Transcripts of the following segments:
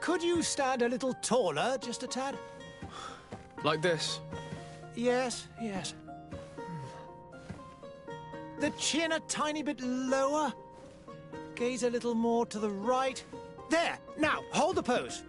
Could you stand a little taller, just a tad? Like this? Yes, yes. The chin a tiny bit lower. Gaze a little more to the right. There! Now, hold the pose.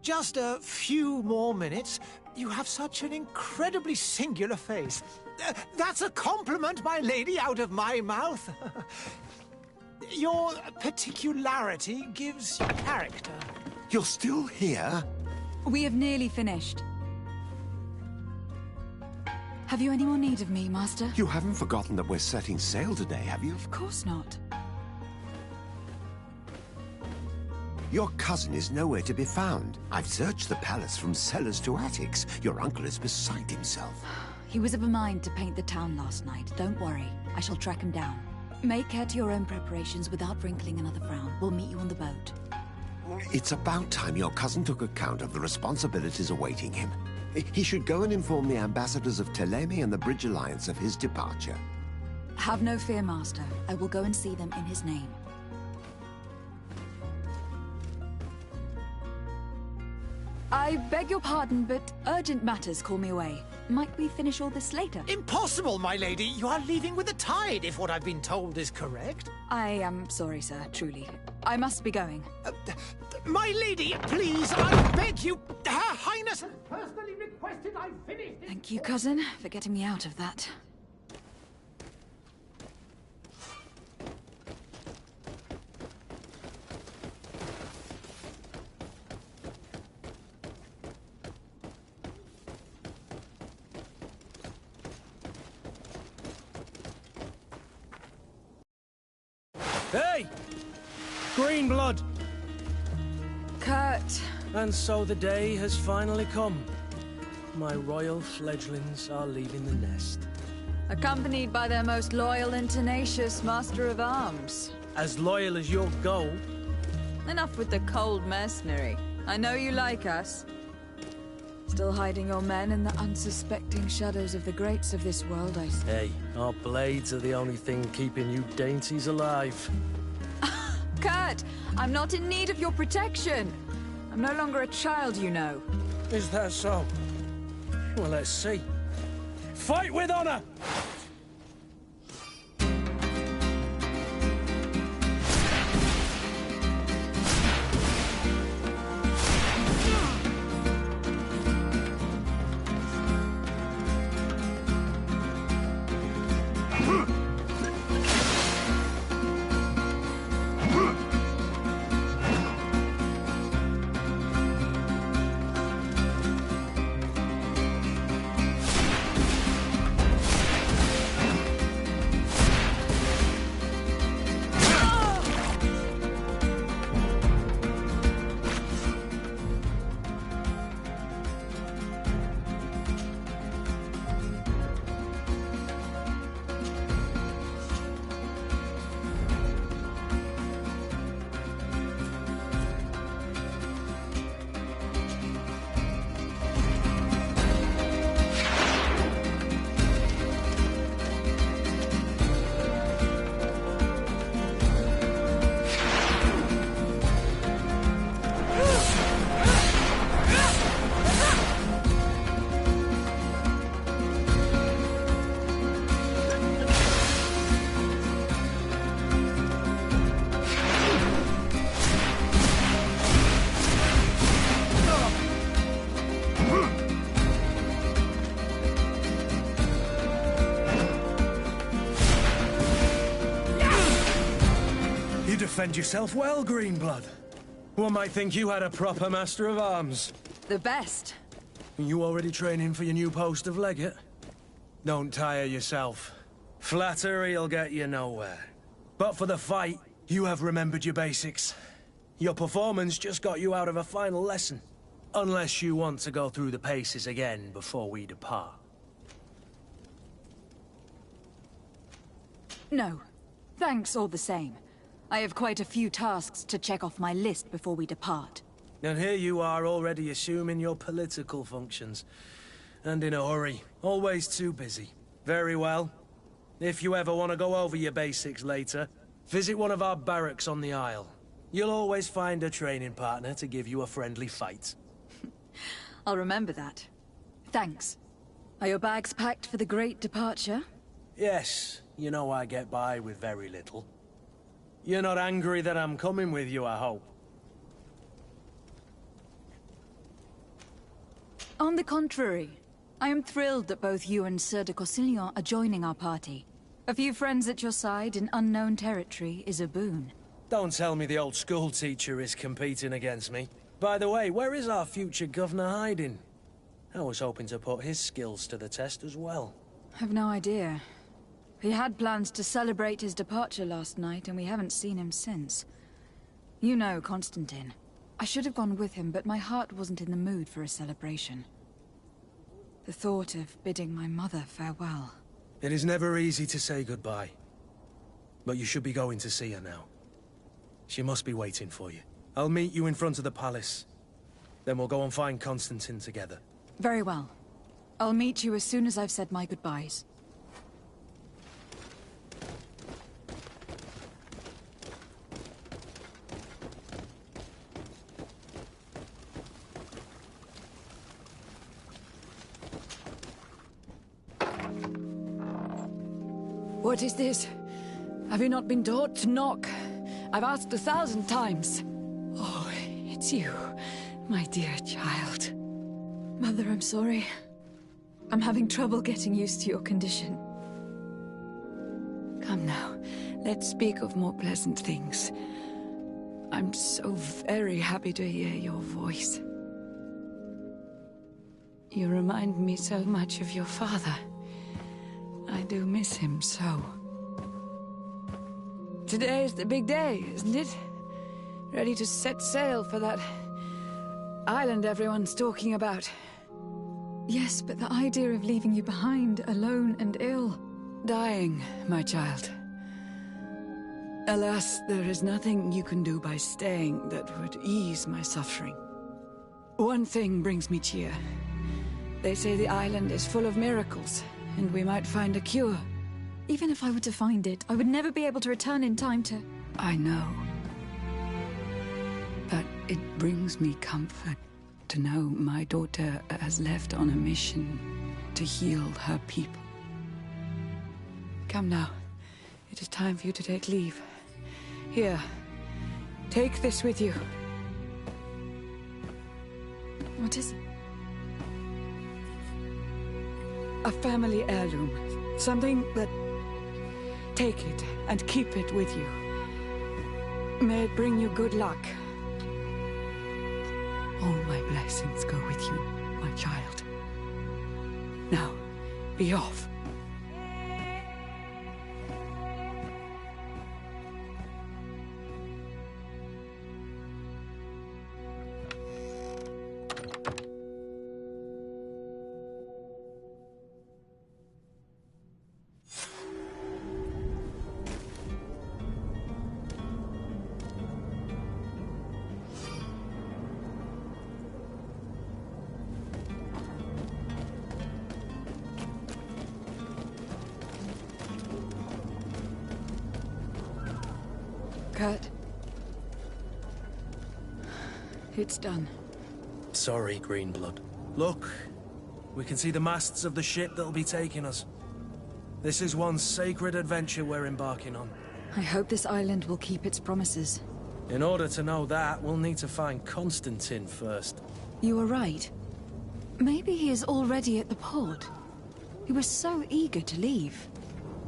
Just a few more minutes. You have such an incredibly singular face. That's a compliment, my lady, out of my mouth. Your particularity gives you character. You're still here? We have nearly finished. Have you any more need of me, Master? You haven't forgotten that we're setting sail today, have you? Of course not. Your cousin is nowhere to be found. I've searched the palace from cellars to attics. Your uncle is beside himself. He was of a mind to paint the town last night. Don't worry. I shall track him down. Make care to your own preparations without wrinkling another frown. We'll meet you on the boat. It's about time your cousin took account of the responsibilities awaiting him. He should go and inform the ambassadors of Teleme and the Bridge Alliance of his departure. Have no fear, Master. I will go and see them in his name. I beg your pardon, but urgent matters call me away. Might we finish all this later? Impossible, my lady. You are leaving with the tide, if what I've been told is correct. I am sorry, sir, truly. I must be going. My lady, please, I beg you. Her Highness has personally requested I finish this. Thank you, cousin, for getting me out of that. Hey! Green blood! Kurt. And so the day has finally come. My royal fledglings are leaving the nest. Accompanied by their most loyal and tenacious master of arms. As loyal as your gold. Enough with the cold mercenary. I know you like us. Still hiding your men in the unsuspecting shadows of the greats of this world, I see. Hey, our blades are the only thing keeping you dainties alive. Kurt, I'm not in need of your protection. I'm no longer a child, you know. Is that so? Well, let's see. Fight with honor! defend yourself well, Greenblood. One might think you had a proper master of arms. The best. You already training for your new post of legate? Don't tire yourself. Flattery'll get you nowhere. But for the fight, you have remembered your basics. Your performance just got you out of a final lesson. Unless you want to go through the paces again before we depart. No. Thanks all the same. I have quite a few tasks to check off my list before we depart. And here you are already assuming your political functions. And in a hurry. Always too busy. Very well. If you ever want to go over your basics later, visit one of our barracks on the Isle. You'll always find a training partner to give you a friendly fight. I'll remember that. Thanks. Are your bags packed for the great departure? Yes, you know I get by with very little. You're not angry that I'm coming with you, I hope. On the contrary, I am thrilled that both you and Sir de Corsillon are joining our party. A few friends at your side in unknown territory is a boon. Don't tell me the old school teacher is competing against me. By the way, where is our future governor hiding? I was hoping to put his skills to the test as well. I've no idea. He had plans to celebrate his departure last night, and we haven't seen him since. You know Constantine. I should have gone with him, but my heart wasn't in the mood for a celebration. The thought of bidding my mother farewell. It is never easy to say goodbye. But you should be going to see her now. She must be waiting for you. I'll meet you in front of the palace. Then we'll go and find Constantine together. Very well. I'll meet you as soon as I've said my goodbyes. What is this? Have you not been taught to knock? I've asked 1,000 times. Oh, it's you, my dear child. Mother, I'm sorry. I'm having trouble getting used to your condition. Come now, let's speak of more pleasant things. I'm so very happy to hear your voice. You remind me so much of your father. I do miss him so. Today is the big day, isn't it? Ready to set sail for that island everyone's talking about. Yes, but the idea of leaving you behind, alone and ill... Dying, my child. Alas, there is nothing you can do by staying that would ease my suffering. One thing brings me cheer. They say the island is full of miracles, and we might find a cure. Even if I were to find it, I would never be able to return in time to... I know. But it brings me comfort to know my daughter has left on a mission to heal her people. Come now. It is time for you to take leave. Here. Take this with you. What is it? A family heirloom. Something that... Take it and keep it with you. May it bring you good luck. All my blessings go with you, my child. Now, be off. Kurt. It's done. Sorry, Greenblood. Look, we can see the masts of the ship that'll be taking us. This is one sacred adventure we're embarking on. I hope this island will keep its promises. In order to know that, we'll need to find Constantine first. You were right. Maybe he is already at the port. He was so eager to leave.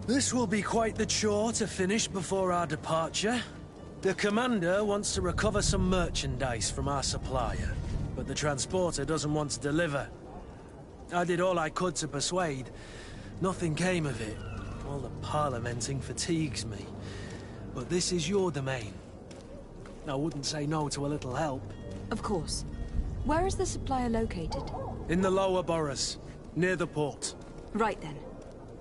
This will be quite the chore to finish before our departure. The commander wants to recover some merchandise from our supplier, but the transporter doesn't want to deliver. I did all I could to persuade. Nothing came of it. All the parliamenting fatigues me. But this is your domain. I wouldn't say no to a little help. Of course. Where is the supplier located? In the lower boroughs, near the port. Right then.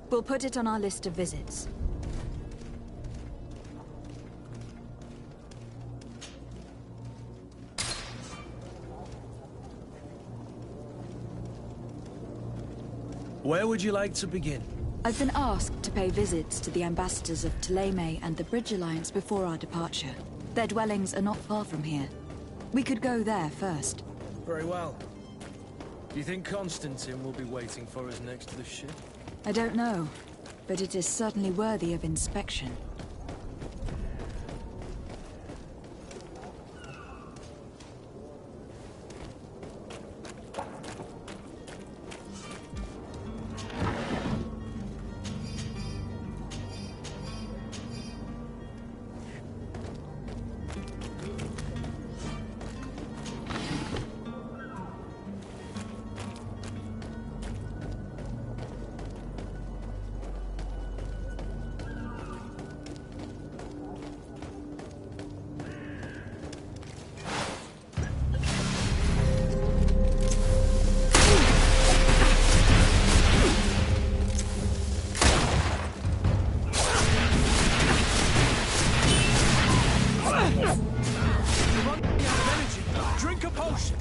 We'll put it on our list of visits. Where would you like to begin? I've been asked to pay visits to the ambassadors of Thélème and the Bridge Alliance before our departure. Their dwellings are not far from here. We could go there first. Very well. Do you think Constantine will be waiting for us next to the ship? I don't know, but it is certainly worthy of inspection. Drink a potion!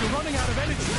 You're running out of energy!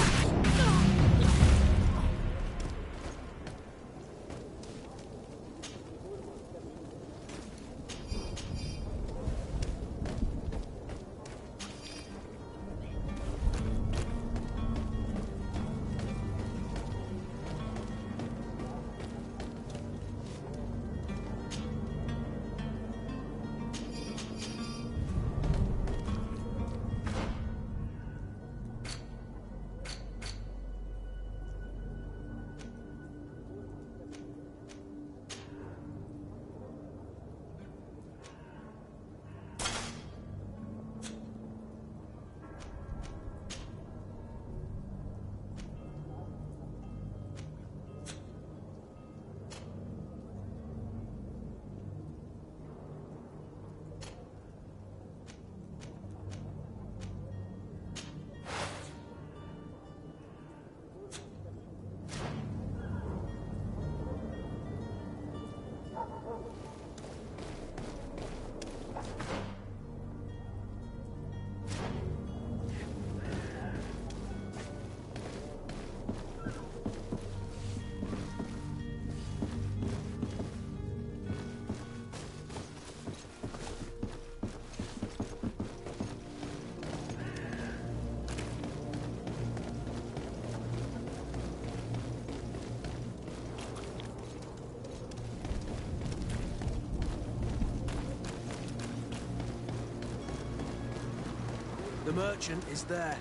The merchant is there.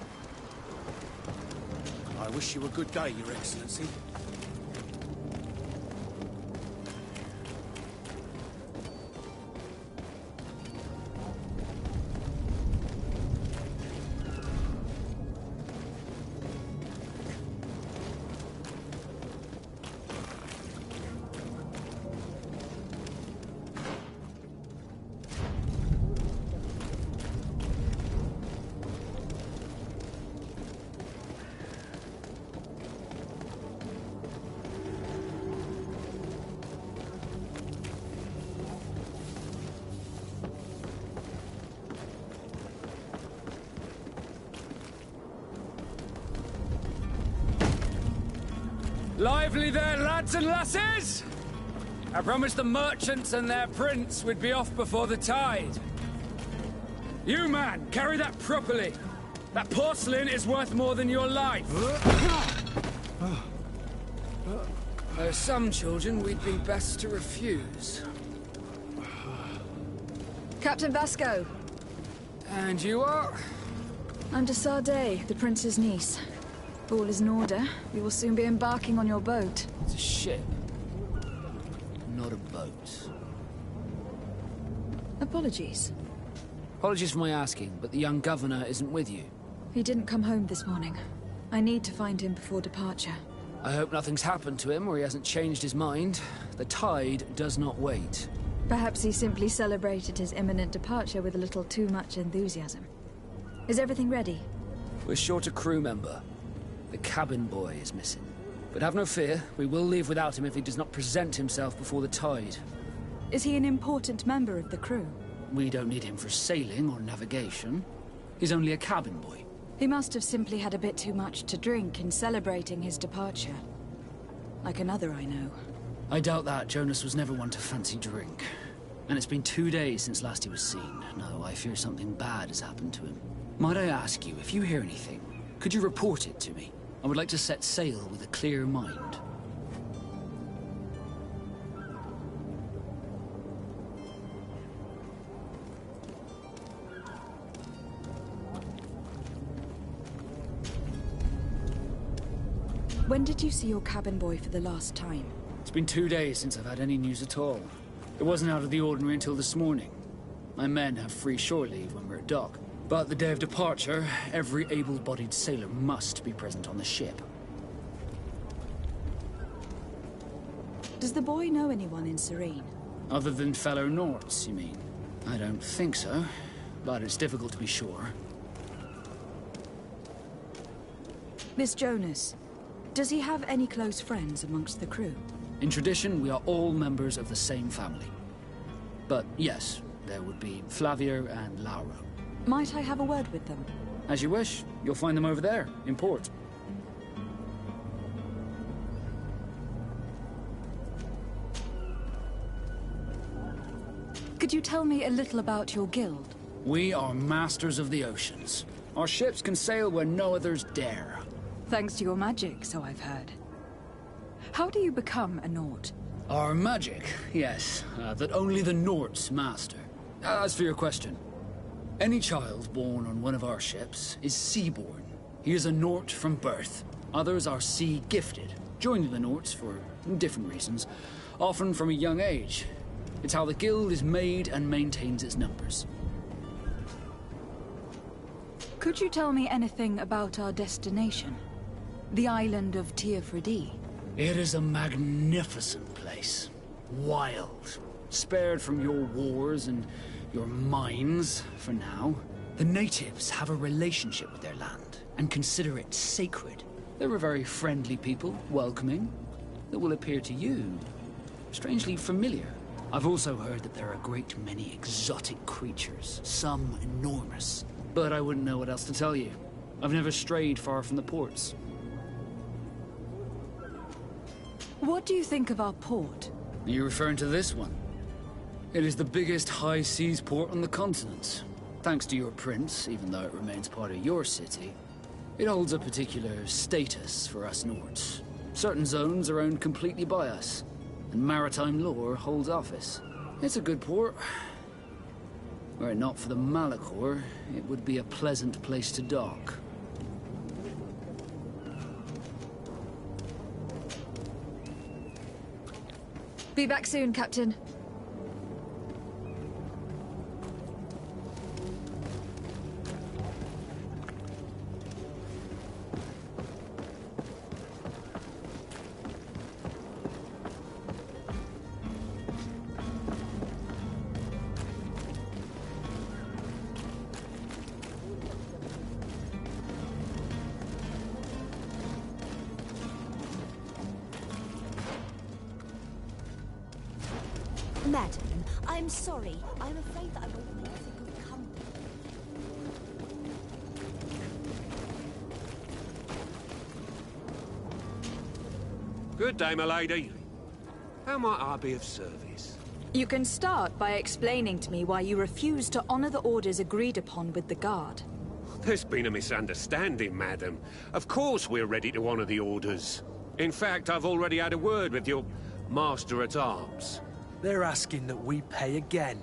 I wish you a good day, Your Excellency. Lively there, lads and lasses! I promised the merchants and their prince we'd be off before the tide. You, man, carry that properly. That porcelain is worth more than your life. There are some children we'd be best to refuse. Captain Vasco, And you are? I'm de Sade, the prince's niece. All is in order. We will soon be embarking on your boat. It's a ship. Not a boat. Apologies. Apologies for my asking, but the young governor isn't with you. He didn't come home this morning. I need to find him before departure. I hope nothing's happened to him or he hasn't changed his mind. The tide does not wait. Perhaps he simply celebrated his imminent departure with a little too much enthusiasm. Is everything ready? We're short a crew member. The cabin boy is missing. But have no fear, we will leave without him if he does not present himself before the tide. Is he an important member of the crew? We don't need him for sailing or navigation. He's only a cabin boy. He must have simply had a bit too much to drink in celebrating his departure. Like another I know. I doubt that. Jonas was never one to fancy drink. And it's been 2 days since last he was seen. No, I fear something bad has happened to him. Might I ask you, if you hear anything, could you report it to me? I would like to set sail with a clear mind. When did you see your cabin boy for the last time? It's been 2 days since I've had any news at all. It wasn't out of the ordinary until this morning. My men have free shore leave when we're at dock. But the day of departure, every able-bodied sailor must be present on the ship. Does the boy know anyone in Serene? Other than fellow Norts, you mean? I don't think so, but it's difficult to be sure. Miss Jonas, does he have any close friends amongst the crew? In tradition, we are all members of the same family. But yes, there would be Flavia and Lauro. Might I have a word with them? As you wish. You'll find them over there, in port. Could you tell me a little about your guild? We are masters of the oceans. Our ships can sail where no others dare. Thanks to your magic, so I've heard. How do you become a Nort? Our magic, yes, that only the Norts master. As for your question, any child born on one of our ships is sea-born. He is a Nort from birth. Others are sea-gifted, joining the Norts for different reasons, often from a young age. It's how the guild is made and maintains its numbers. Could you tell me anything about our destination? The island of The? It is a magnificent place. Wild. Spared from your wars and your mines, for now. The natives have a relationship with their land, and consider it sacred. They're a very friendly people, welcoming, that will appear to you strangely familiar. I've also heard that there are a great many exotic creatures, some enormous. But I wouldn't know what else to tell you. I've never strayed far from the ports. What do you think of our port? Are you referring to this one? It is the biggest high seas port on the continent. Thanks to your prince, even though it remains part of your city, it holds a particular status for us Nords. Certain zones are owned completely by us, and maritime law holds office. It's a good port. Were it not for the Malachor, it would be a pleasant place to dock. Be back soon, Captain. Madam, I'm sorry. I'm afraid that I won't be able to good company. Good day, my lady. How might I be of service? You can start by explaining to me why you refuse to honor the orders agreed upon with the guard. There's been a misunderstanding, madam. Of course we're ready to honor the orders. In fact, I've already had a word with your master-at-arms. They're asking that we pay again,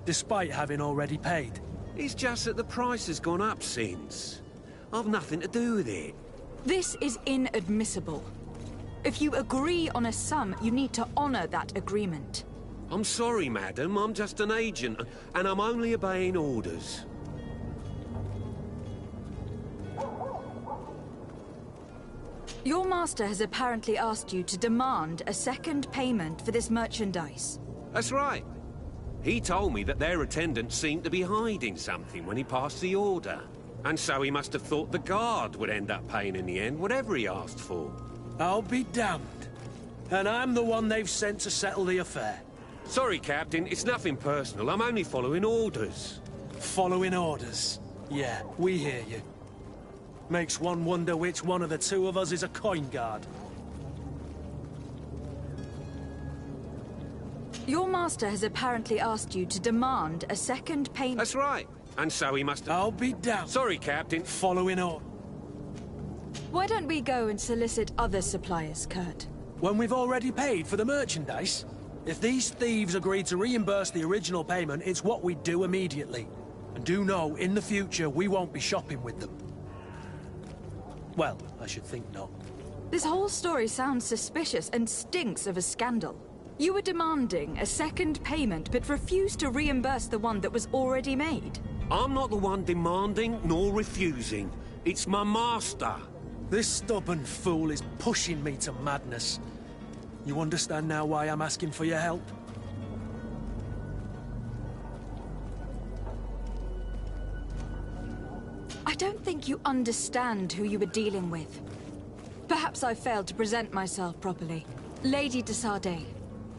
despite having already paid. It's just that the price has gone up since. I've nothing to do with it. This is inadmissible. If you agree on a sum, you need to honor that agreement. I'm sorry, madam. I'm just an agent, and I'm only obeying orders. Your master has apparently asked you to demand a second payment for this merchandise. That's right. He told me that their attendant seemed to be hiding something when he passed the order. And so he must have thought the guard would end up paying in the end, whatever he asked for. I'll be damned. And I'm the one they've sent to settle the affair. Sorry, Captain, it's nothing personal. I'm only following orders. Following orders? Yeah, we hear you. Makes one wonder which one of the two of us is a coin guard. Your master has apparently asked you to demand a second payment. That's right. And so he must have... I'll be damned. Sorry, Captain. Following orders. Why don't we go and solicit other suppliers, Kurt? When we've already paid for the merchandise? If these thieves agree to reimburse the original payment, it's what we do immediately. And do know, in the future, we won't be shopping with them. Well, I should think not. This whole story sounds suspicious and stinks of a scandal. You were demanding a second payment, but refused to reimburse the one that was already made. I'm not the one demanding nor refusing. It's my master. This stubborn fool is pushing me to madness. You understand now why I'm asking for your help? I don't think you understand who you were dealing with. Perhaps I failed to present myself properly. Lady de Sardet,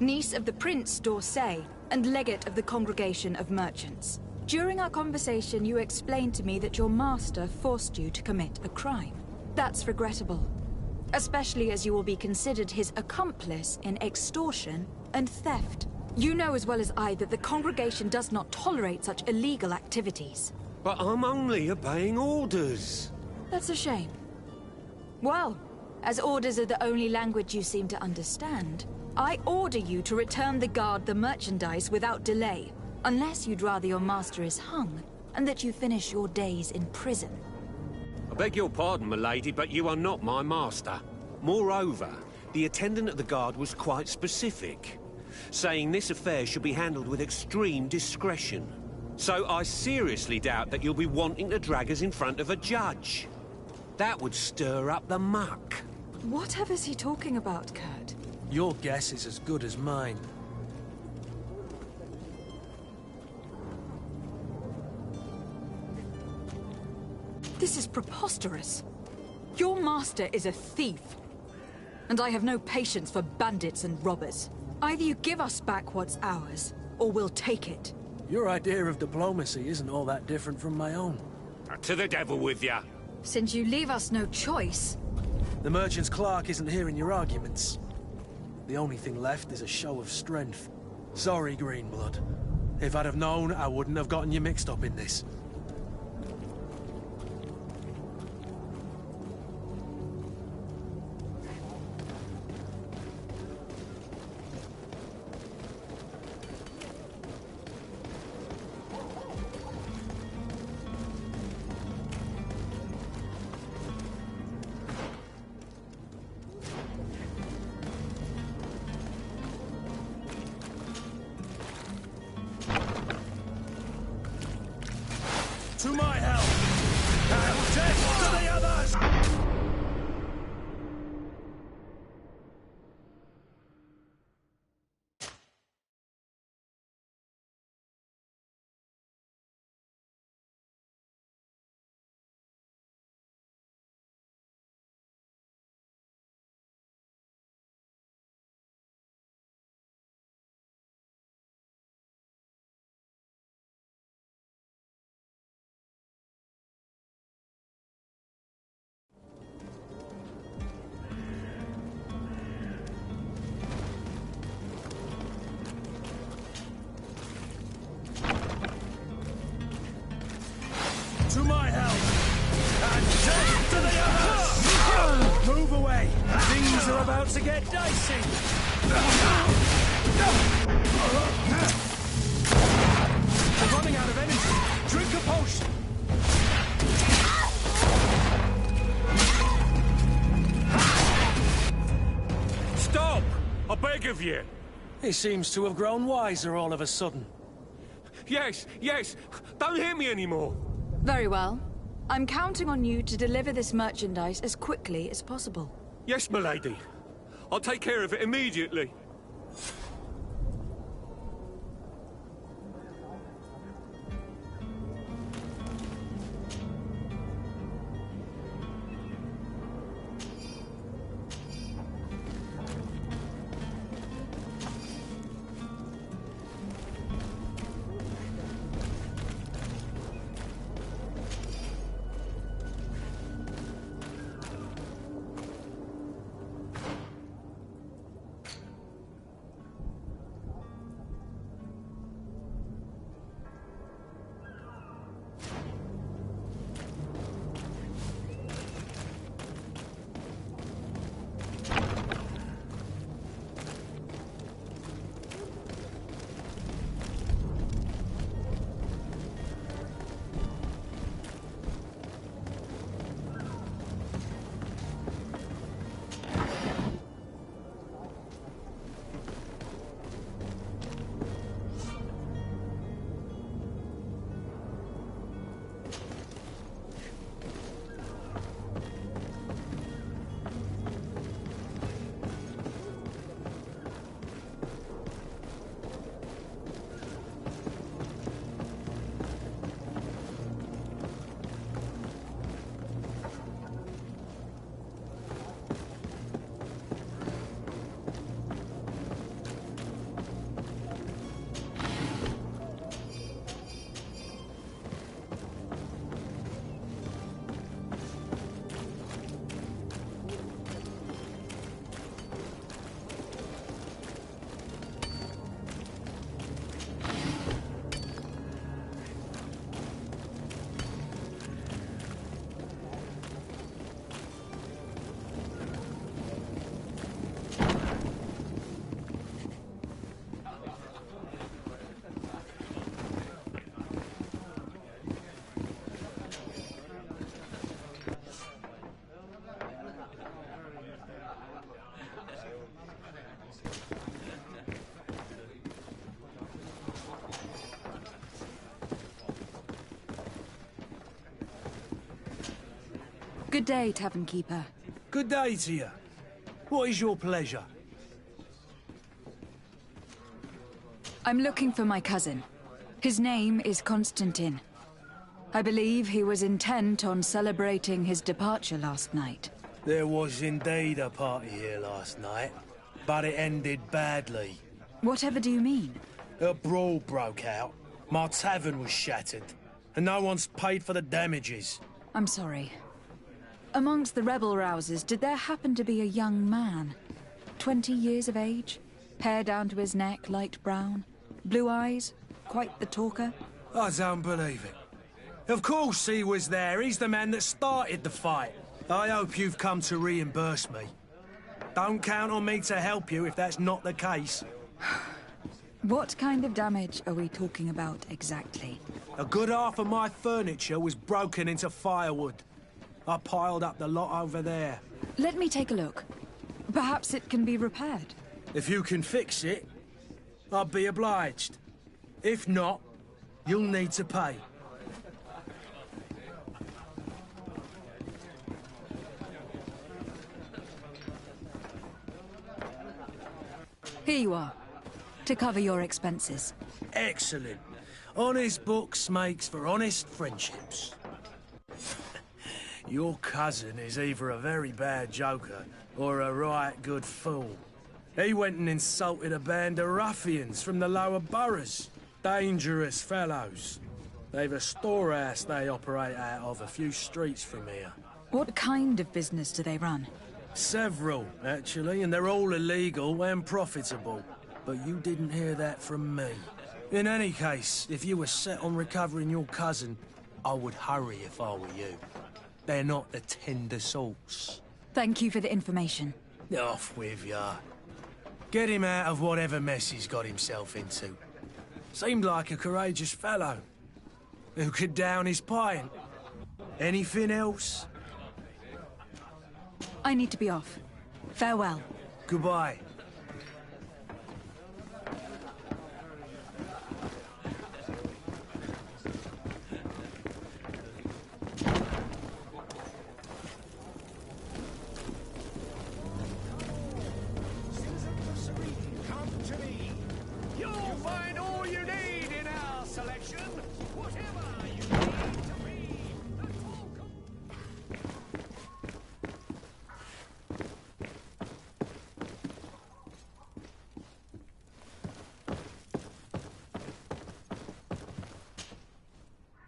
niece of the Prince d'Orsay, and legate of the Congregation of Merchants. During our conversation, you explained to me that your master forced you to commit a crime. That's regrettable, especially as you will be considered his accomplice in extortion and theft. You know as well as I that the Congregation does not tolerate such illegal activities. But I'm only obeying orders. That's a shame. Well, as orders are the only language you seem to understand, I order you to return the guard the merchandise without delay, unless you'd rather your master is hung, and that you finish your days in prison. I beg your pardon, milady, but you are not my master. Moreover, the attendant at the guard was quite specific, saying this affair should be handled with extreme discretion. So I seriously doubt that you'll be wanting to drag us in front of a judge. That would stir up the muck. Whatever is he talking about, Kurt? Your guess is as good as mine. This is preposterous. Your master is a thief. And I have no patience for bandits and robbers. Either you give us back what's ours, or we'll take it. Your idea of diplomacy isn't all that different from my own. To the devil with ya. Since you leave us no choice... The merchant's clerk isn't hearing your arguments. The only thing left is a show of strength. Sorry, Greenblood. If I'd have known, I wouldn't have gotten you mixed up in this. To my help! And death to the others! To my help! And death to the others! Move away! Things are about to get dicey! We're running out of energy! Drink a close. Stop! I beg of you! He seems to have grown wiser all of a sudden. Yes, yes! Don't hit me anymore! Very well. I'm counting on you to deliver this merchandise as quickly as possible. Yes, milady. I'll take care of it immediately. Good day, Tavern Keeper. Good day to you. What is your pleasure? I'm looking for my cousin. His name is Constantine. I believe he was intent on celebrating his departure last night. There was indeed a party here last night, but it ended badly. Whatever do you mean? A brawl broke out. My tavern was shattered, and no one's paid for the damages. I'm sorry. Amongst the rebel rousers, did there happen to be a young man? 20 years of age? Hair down to his neck, light brown? Blue eyes? Quite the talker? I don't believe it. Of course he was there. He's the man that started the fight. I hope you've come to reimburse me. Don't count on me to help you if that's not the case. What kind of damage are we talking about exactly? A good half of my furniture was broken into firewood. I piled up the lot over there. Let me take a look. Perhaps it can be repaired. If you can fix it, I'll be obliged. If not, you'll need to pay. Here you are, to cover your expenses. Excellent. Honest books makes for honest friendships. Your cousin is either a very bad joker or a right good fool. He went and insulted a band of ruffians from the lower boroughs. Dangerous fellows. They've a storehouse they operate out of a few streets from here. What kind of business do they run? Several, actually, and they're all illegal and profitable. But you didn't hear that from me. In any case, if you were set on recovering your cousin, I would hurry if I were you. They're not the tender sorts. Thank you for the information. Off with ya. Get him out of whatever mess he's got himself into. Seemed like a courageous fellow. Who could down his pint? Anything else? I need to be off. Farewell. Goodbye.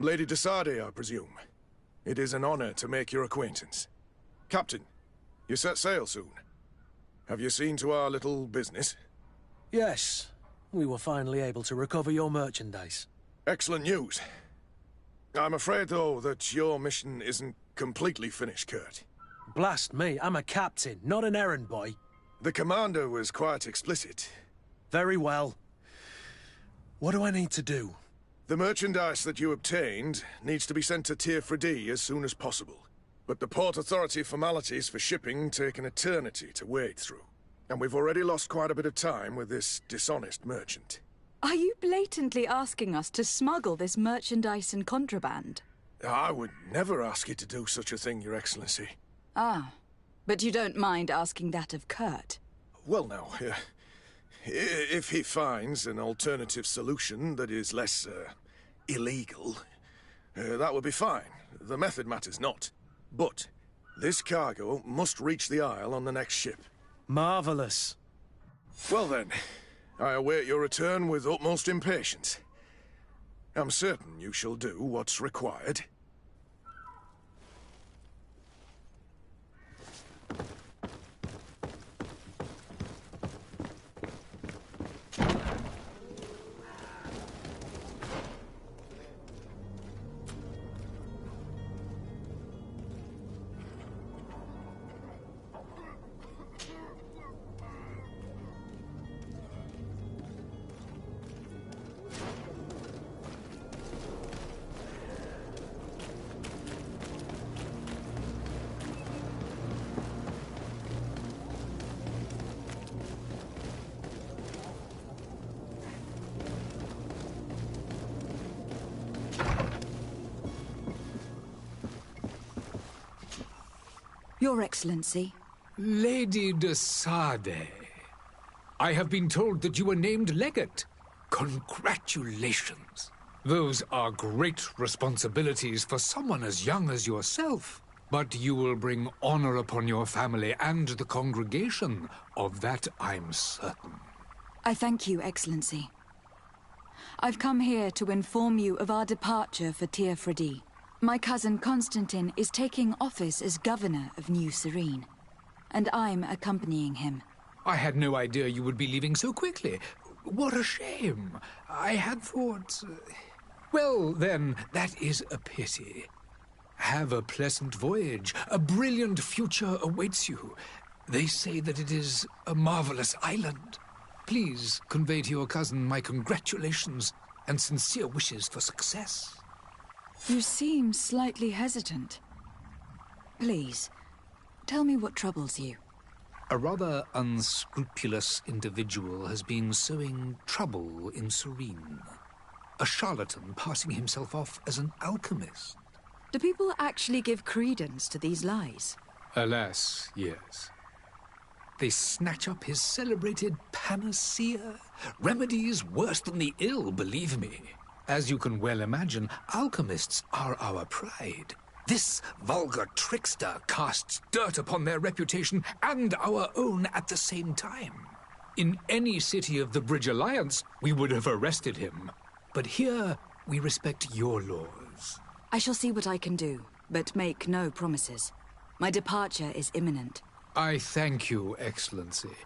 Lady.The, I presume. It is an honor to make your acquaintance. Captain, you set sail soon. Have you seen to our little business? Yes. We were finally able to recover your merchandise. Excellent news. I'm afraid, though, that your mission isn't completely finished, Kurt. Blast me, I'm a captain, not an errand boy. The commander was quite explicit. Very well. What do I need to do? The merchandise that you obtained needs to be sent to Tier.The as soon as possible. But the Port Authority formalities for shipping take an eternity to wade through. And we've already lost quite a bit of time with this dishonest merchant. Are you blatantly asking us to smuggle this merchandise and contraband? I would never ask you to do such a thing, Your Excellency. Ah, but you don't mind asking that of Kurt? Well, now, if he finds an alternative solution that is less, illegal, that would be fine. The method matters not. But this cargo must reach the Isle on the next ship. Marvelous. Well then, I await your return with utmost impatience. I'm certain you shall do what's required. Your Excellency. Lady.The, I have been told that you were named legate. Congratulations. Those are great responsibilities for someone as young as yourself. But you will bring honor upon your family and the congregation. Of that I'm certain. I thank you, Excellency. I've come here to inform you of our departure for Tier.The. My cousin Constantine is taking office as governor of New Serene, and I'm accompanying him. I had no idea you would be leaving so quickly. What a shame. I had thought... Well, then, that is a pity. Have a pleasant voyage. A brilliant future awaits you. They say that it is a marvelous island. Please convey to your cousin my congratulations and sincere wishes for success. You seem slightly hesitant. Please, tell me what troubles you. A rather unscrupulous individual has been sowing trouble in Serene. A charlatan passing himself off as an alchemist. Do people actually give credence to these lies? Alas, yes. They snatch up his celebrated panacea. Remedies worse than the ill, believe me. As you can well imagine, alchemists are our pride. This vulgar trickster casts dirt upon their reputation and our own at the same time. In any city of the Bridge Alliance, we would have arrested him. But here, we respect your laws. I shall see what I can do, but make no promises. My departure is imminent. I thank you, Excellency.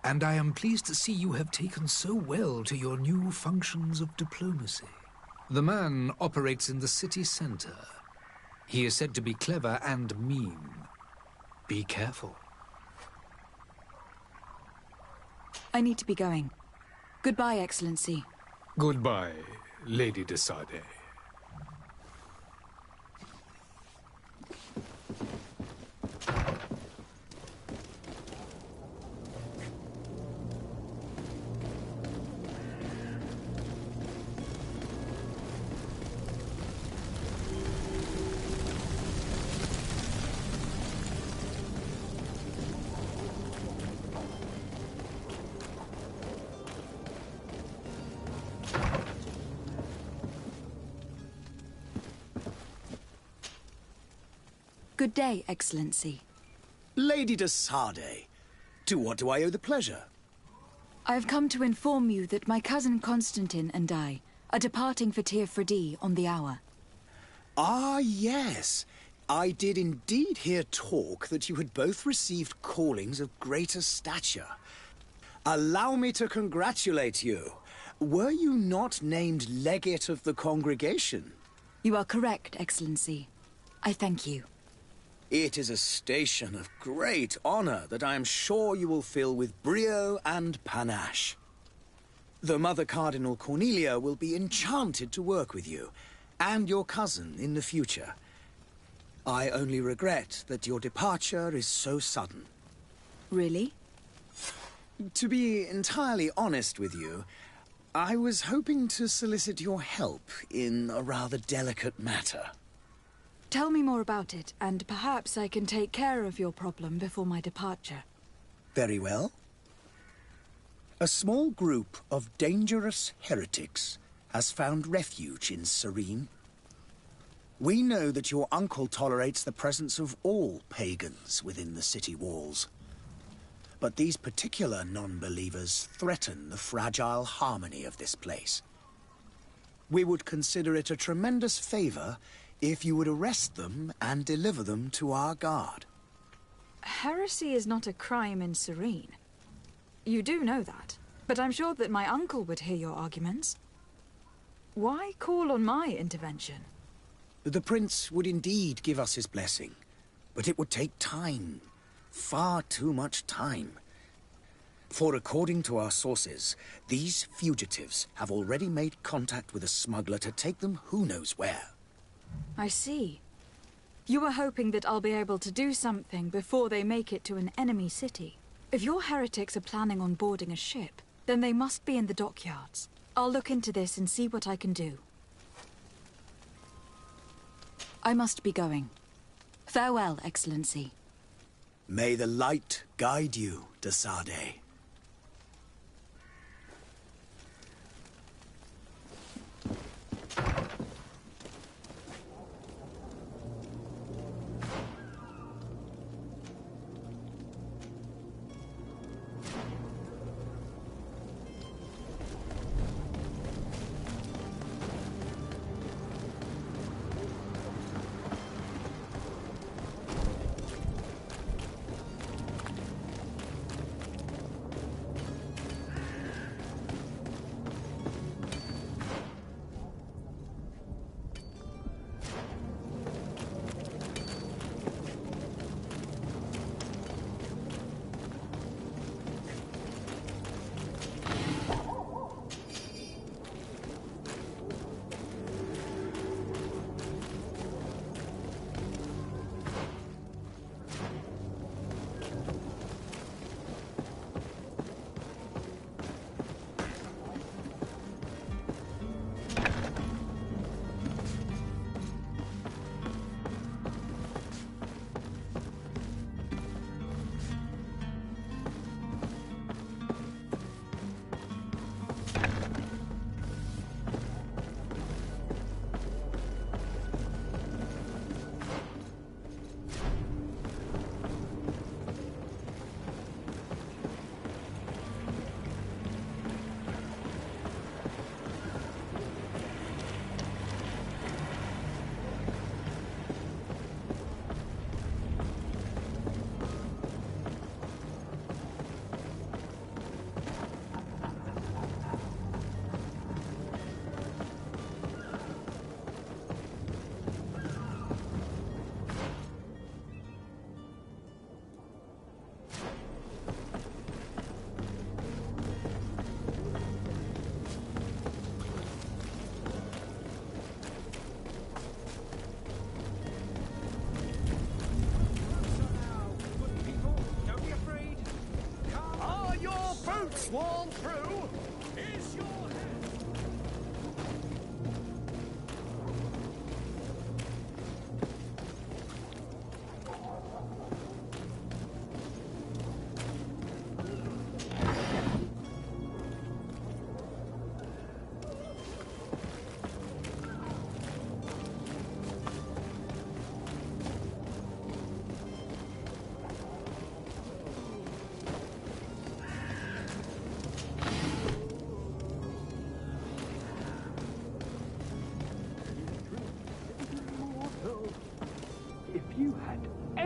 And I am pleased to see you have taken so well to your new functions of diplomacy. The man operates in the city center. He is said to be clever and mean. Be careful. I need to be going. Goodbye, Excellency. Goodbye, Lady.The. Good day, Excellency. Lady de Sardet, to what do I owe the pleasure? I have come to inform you that my cousin Constantine and I are departing for Tir-Freddy on the hour. Ah, yes. I did indeed hear talk that you had both received callings of greater stature. Allow me to congratulate you. Were you not named legate of the congregation? You are correct, Excellency. I thank you. It is a station of great honor that I am sure you will fill with brio and panache. The Mother Cardinal Cornelia will be enchanted to work with you, and your cousin in the future. I only regret that your departure is so sudden. Really? To be entirely honest with you, I was hoping to solicit your help in a rather delicate matter. Tell me more about it, and perhaps I can take care of your problem before my departure. Very well. A small group of dangerous heretics has found refuge in Serene. We know that your uncle tolerates the presence of all pagans within the city walls. But these particular non-believers threaten the fragile harmony of this place. We would consider it a tremendous favor if you would arrest them and deliver them to our guard. Heresy is not a crime in Serene. You do know that, but I'm sure that my uncle would hear your arguments. Why call on my intervention? The prince would indeed give us his blessing, but it would take time. Far too much time. For according to our sources, these fugitives have already made contact with a smuggler to take them who knows where. I see. You were hoping that I'll be able to do something before they make it to an enemy city. If your heretics are planning on boarding a ship, then they must be in the dockyards. I'll look into this and see what I can do. I must be going. Farewell, Excellency. May the light guide you, de Sardet. Swarm through is your head.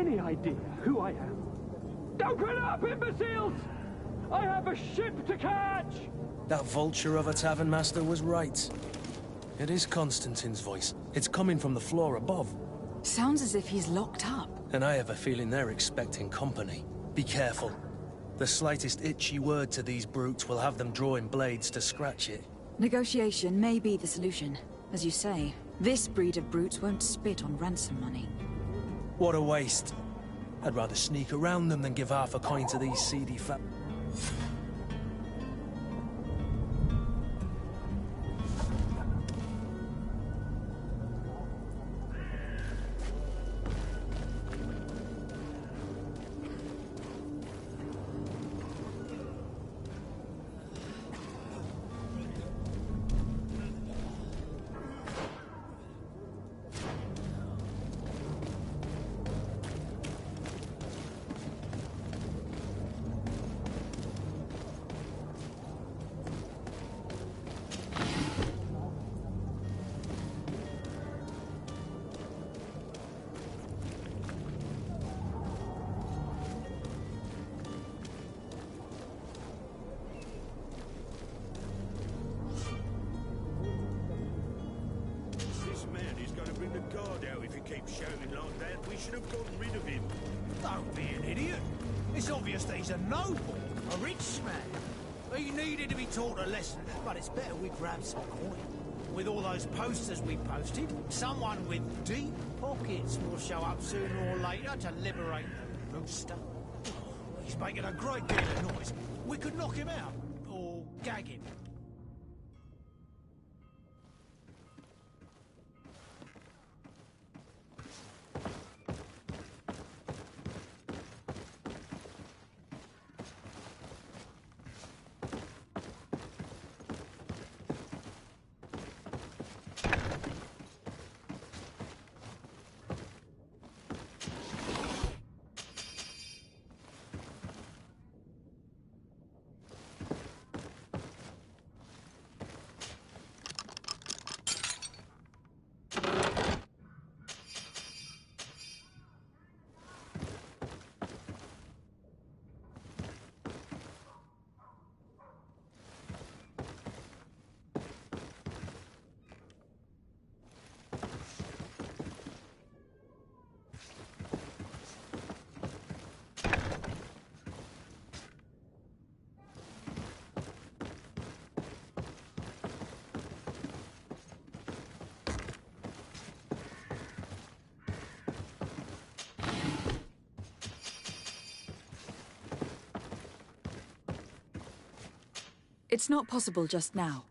any idea who I am? Open up, imbeciles! I have a ship to catch! That vulture of a tavern master was right. It is Constantine's voice. It's coming from the floor above. Sounds as if he's locked up. And I have a feeling they're expecting company. Be careful. The slightest itchy word to these brutes will have them drawing blades to scratch it. Negotiation may be the solution. As you say, this breed of brutes won't spit on ransom money. What a waste. I'd rather sneak around them than give half a coin to these seedy fat... Don't be an idiot. It's obvious that he's a noble, a rich man. He needed to be taught a lesson, but it's better we grab some coin. With all those posters we posted, someone with deep pockets will show up sooner or later to liberate the rooster. He's making a great deal of noise. We could knock him out, or gag him. It's not possible just now.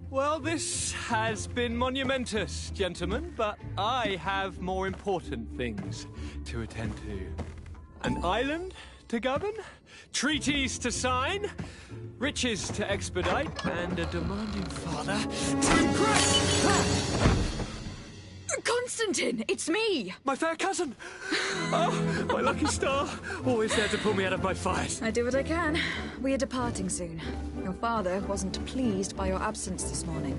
Well, this has been monumentous, gentlemen, but I have more important things to attend to. An island to govern, treaties to sign, riches to expedite, and a demanding father to impress! Constantine, it's me! My fair cousin! Oh, my lucky star, always there to pull me out of my fight. I do what I can. We are departing soon. Your father wasn't pleased by your absence this morning.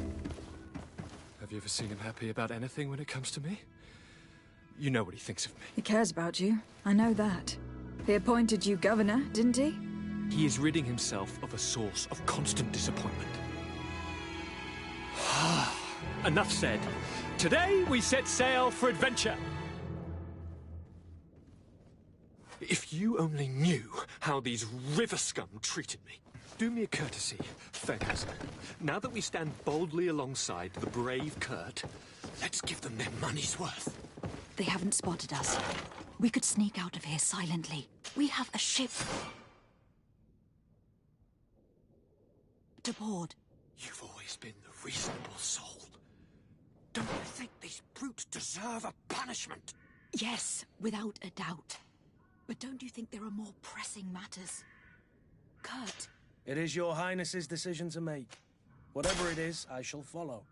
Have you ever seen him happy about anything when it comes to me? You know what he thinks of me. He cares about you. I know that. He appointed you governor, didn't he? He is ridding himself of a source of constant disappointment. Enough said. Today we set sail for adventure. If you only knew how these river scum treated me. Do me a courtesy, fair cousin. Now that we stand boldly alongside the brave Kurt, let's give them their money's worth. They haven't spotted us. We could sneak out of here silently. We have a ship to board. You've always been the reasonable soul. Don't you think these brutes deserve a punishment? Yes, without a doubt. But don't you think there are more pressing matters? Kurt. It is your Highness's decision to make. Whatever it is, I shall follow.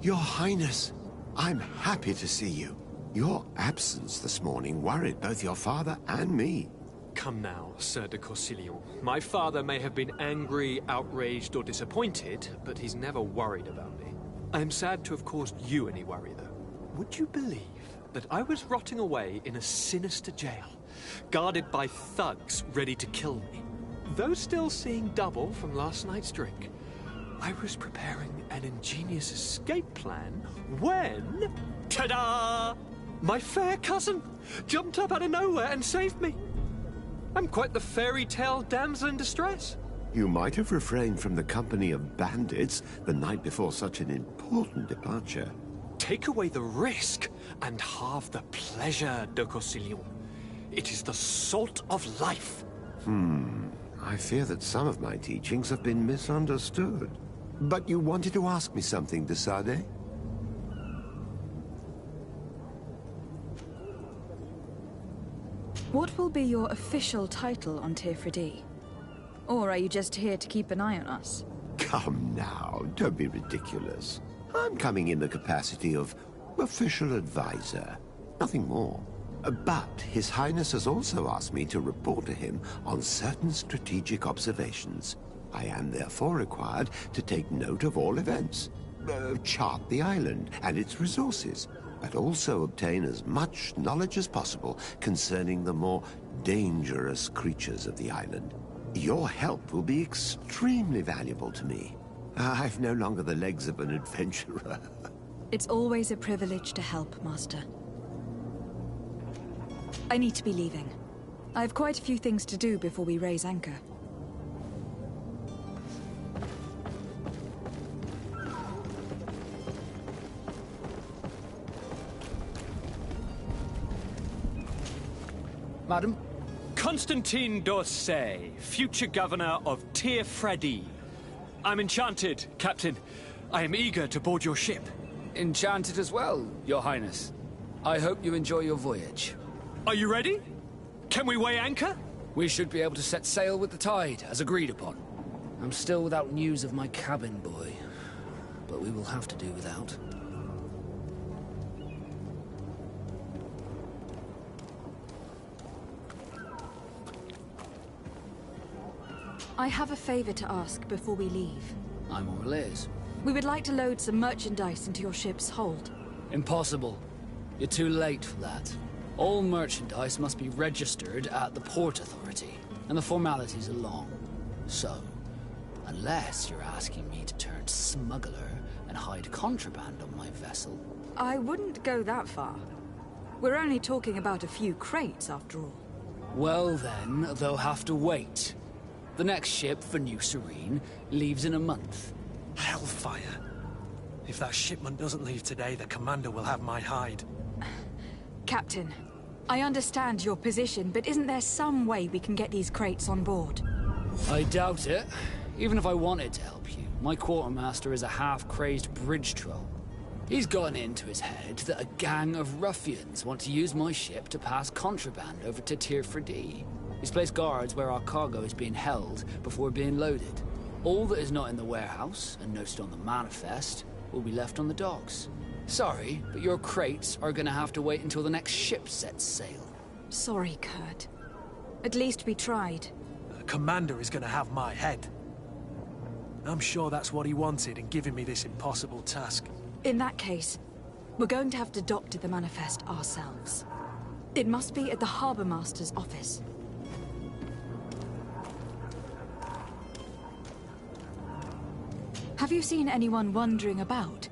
Your Highness, I'm happy to see you. Your absence this morning worried both your father and me. Come now, Sir de Corsilion. My father may have been angry, outraged, or disappointed, but he's never worried about me. I am sad to have caused you any worry, though. Would you believe that I was rotting away in a sinister jail, guarded by thugs ready to kill me? Though still seeing double from last night's drink, I was preparing an ingenious escape plan when... ta-da! My fair cousin jumped up out of nowhere and saved me. I'm quite the fairy tale damsel in distress. You might have refrained from the company of bandits the night before such an important departure. Take away the risk and halve the pleasure, de Corsilion. It is the salt of life. I fear that some of my teachings have been misunderstood. But you wanted to ask me something, de Sade? What will be your official title on Tir-Freddy? Or are you just here to keep an eye on us? Come now, don't be ridiculous. I'm coming in the capacity of official advisor, nothing more. But His Highness has also asked me to report to him on certain strategic observations. I am therefore required to take note of all events, chart the island and its resources, but also obtain as much knowledge as possible concerning the more dangerous creatures of the island. Your help will be extremely valuable to me. I've no longer the legs of an adventurer. It's always a privilege to help, Master. I need to be leaving. I have quite a few things to do before we raise anchor. Madam? Constantine d'Orsay, future governor of Tir-Freddy. I'm enchanted, Captain. I am eager to board your ship. Enchanted as well, Your Highness. I hope you enjoy your voyage. Are you ready? Can we weigh anchor? We should be able to set sail with the tide, as agreed upon. I'm still without news of my cabin boy, but we will have to do without. I have a favor to ask before we leave. I'm all ears. We would like to load some merchandise into your ship's hold. Impossible. You're too late for that. All merchandise must be registered at the Port Authority, and the formalities are long. So, unless you're asking me to turn smuggler and hide contraband on my vessel... I wouldn't go that far. We're only talking about a few crates, after all. Well then, they'll have to wait. The next ship for New Serene leaves in a month. Hellfire. If that shipment doesn't leave today, the commander will have my hide. Captain, I understand your position, but isn't there some way we can get these crates on board? I doubt it. Even if I wanted to help you, my quartermaster is a half-crazed bridge troll. He's gotten into his head that a gang of ruffians want to use my ship to pass contraband over to Tier-4-D. He's placed guards where our cargo is being held before being loaded. All that is not in the warehouse, and noted on the manifest, will be left on the docks. Sorry, but your crates are gonna have to wait until the next ship sets sail. Sorry, Kurt. At least we tried. The commander is gonna have my head. I'm sure that's what he wanted in giving me this impossible task. In that case, we're going to have to doctor the manifest ourselves. It must be at the Harbour Master's office. Have you seen anyone wandering about?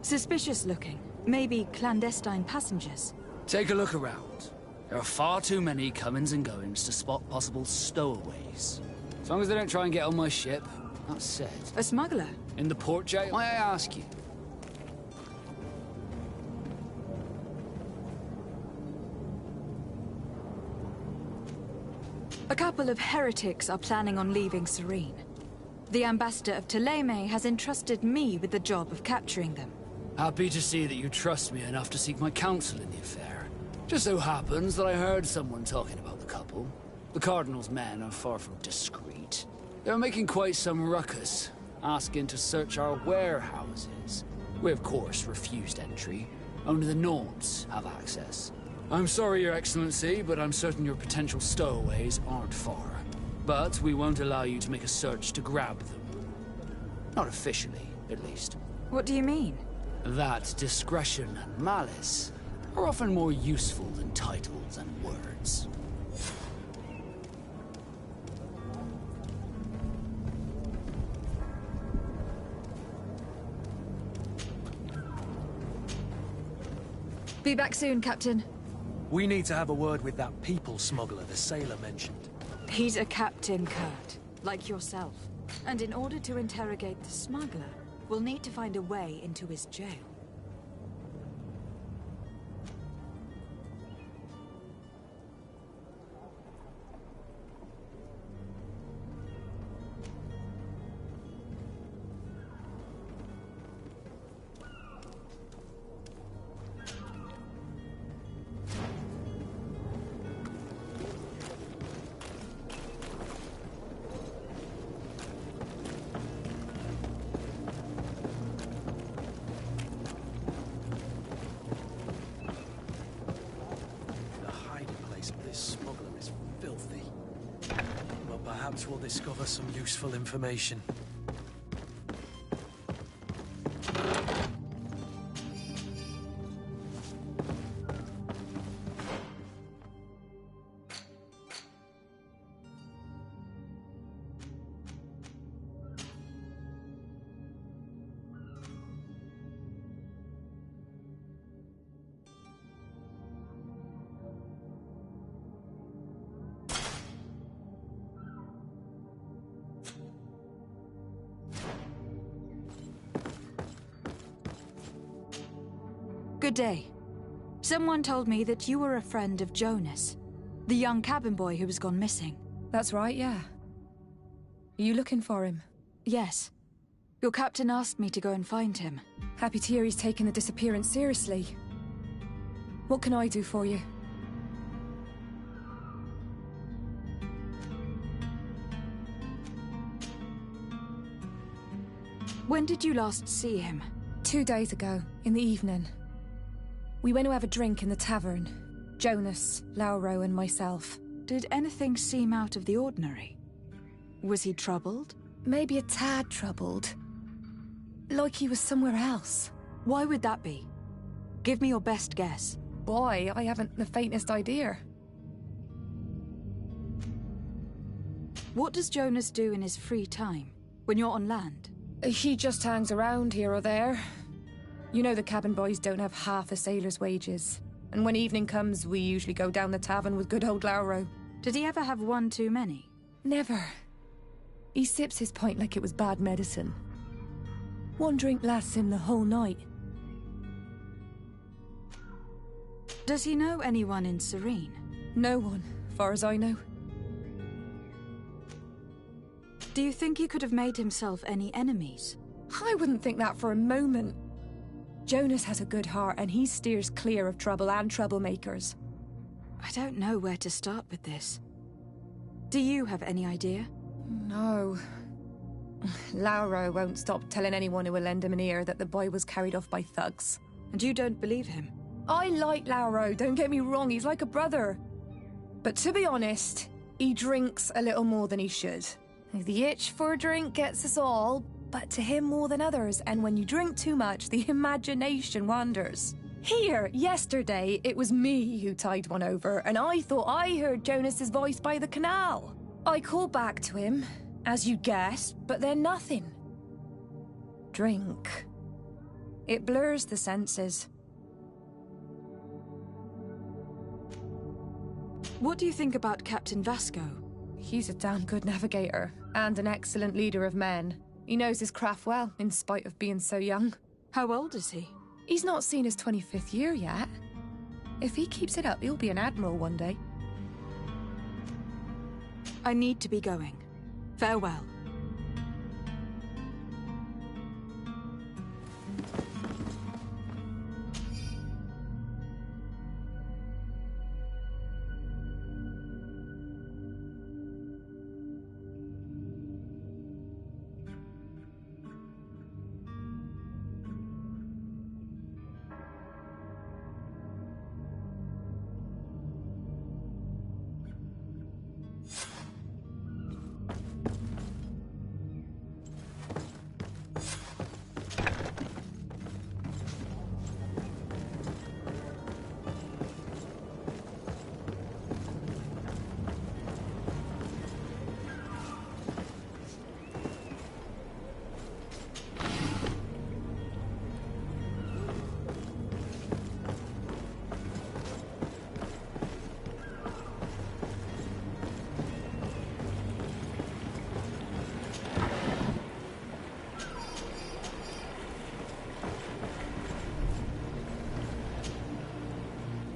Suspicious looking. Maybe clandestine passengers. Take a look around. There are far too many comings and goings to spot possible stowaways. As long as they don't try and get on my ship, that's said. A smuggler? In the port jail? May I ask you? A couple of heretics are planning on leaving Serene. The ambassador of Ptolemy has entrusted me with the job of capturing them. Happy to see that you trust me enough to seek my counsel in the affair. Just so happens that I heard someone talking about the couple. The Cardinal's men are far from discreet. They're making quite some ruckus, asking to search our warehouses. We of course refused entry. Only the Nords have access. I'm sorry, Your Excellency, but I'm certain your potential stowaways aren't far. But we won't allow you to make a search to grab them. Not officially, at least. What do you mean? That discretion and malice are often more useful than titles and words. Be back soon, Captain. We need to have a word with that people smuggler the sailor mentioned. He's a captain, Kurt, like yourself. And in order to interrogate the smuggler, we'll need to find a way into his jail. Perhaps we'll discover some useful information. Good day. Someone told me that you were a friend of Jonas, the young cabin boy who has gone missing. That's right, yeah. Are you looking for him? Yes. Your captain asked me to go and find him. Happy to hear he's taken the disappearance seriously. What can I do for you? When did you last see him? 2 days ago, in the evening. We went to have a drink in the tavern. Jonas, Lauro, and myself. Did anything seem out of the ordinary? Was he troubled? Maybe a tad troubled. Like he was somewhere else. Why would that be? Give me your best guess. Why? I haven't the faintest idea. What does Jonas do in his free time, when you're on land? He just hangs around here or there. You know the cabin boys don't have half a sailor's wages. And when evening comes, we usually go down the tavern with good old Lauro. Did he ever have one too many? Never. He sips his pint like it was bad medicine. One drink lasts him the whole night. Does he know anyone in Serene? No one, far as I know. Do you think he could have made himself any enemies? I wouldn't think that for a moment. Jonas has a good heart and he steers clear of trouble and troublemakers. I don't know where to start with this. Do you have any idea? No. Lauro won't stop telling anyone who will lend him an ear that the boy was carried off by thugs. And you don't believe him? I like Lauro, don't get me wrong, he's like a brother. But to be honest, he drinks a little more than he should. The itch for a drink gets us all, but to him more than others, and when you drink too much, the imagination wanders. Here, yesterday, it was me who tied one over, and I thought I heard Jonas's voice by the canal. I called back to him, as you guessed, but then nothing. Drink. It blurs the senses. What do you think about Captain Vasco? He's a damn good navigator, and an excellent leader of men. He knows his craft well, in spite of being so young. How old is he? He's not seen his 25th year yet. If he keeps it up, he'll be an admiral one day. I need to be going. Farewell.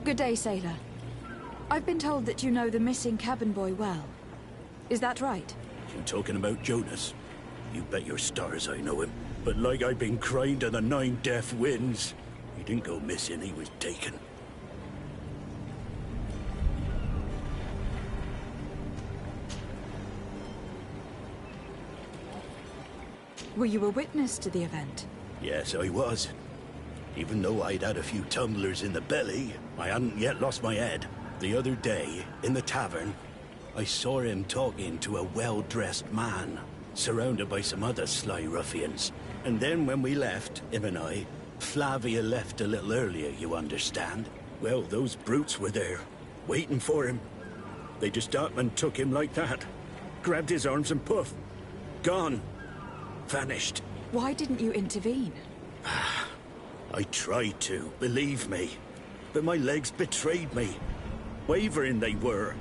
Good day, sailor. I've been told that you know the missing cabin boy well. Is that right? You talking about Jonas? You bet your stars I know him. But like I've been crying to the 9 deaf winds, he didn't go missing, he was taken. Were you a witness to the event? Yes, I was. Even though I'd had a few tumblers in the belly, I hadn't yet lost my head. The other day, in the tavern, I saw him talking to a well-dressed man, surrounded by some other sly ruffians. And then when we left, him and I, Flavia left a little earlier, you understand? Well, those brutes were there, waiting for him. They just up and took him like that. Grabbed his arms and poof. Gone. Vanished. Why didn't you intervene? I tried to, believe me. But my legs betrayed me. Wavering they were.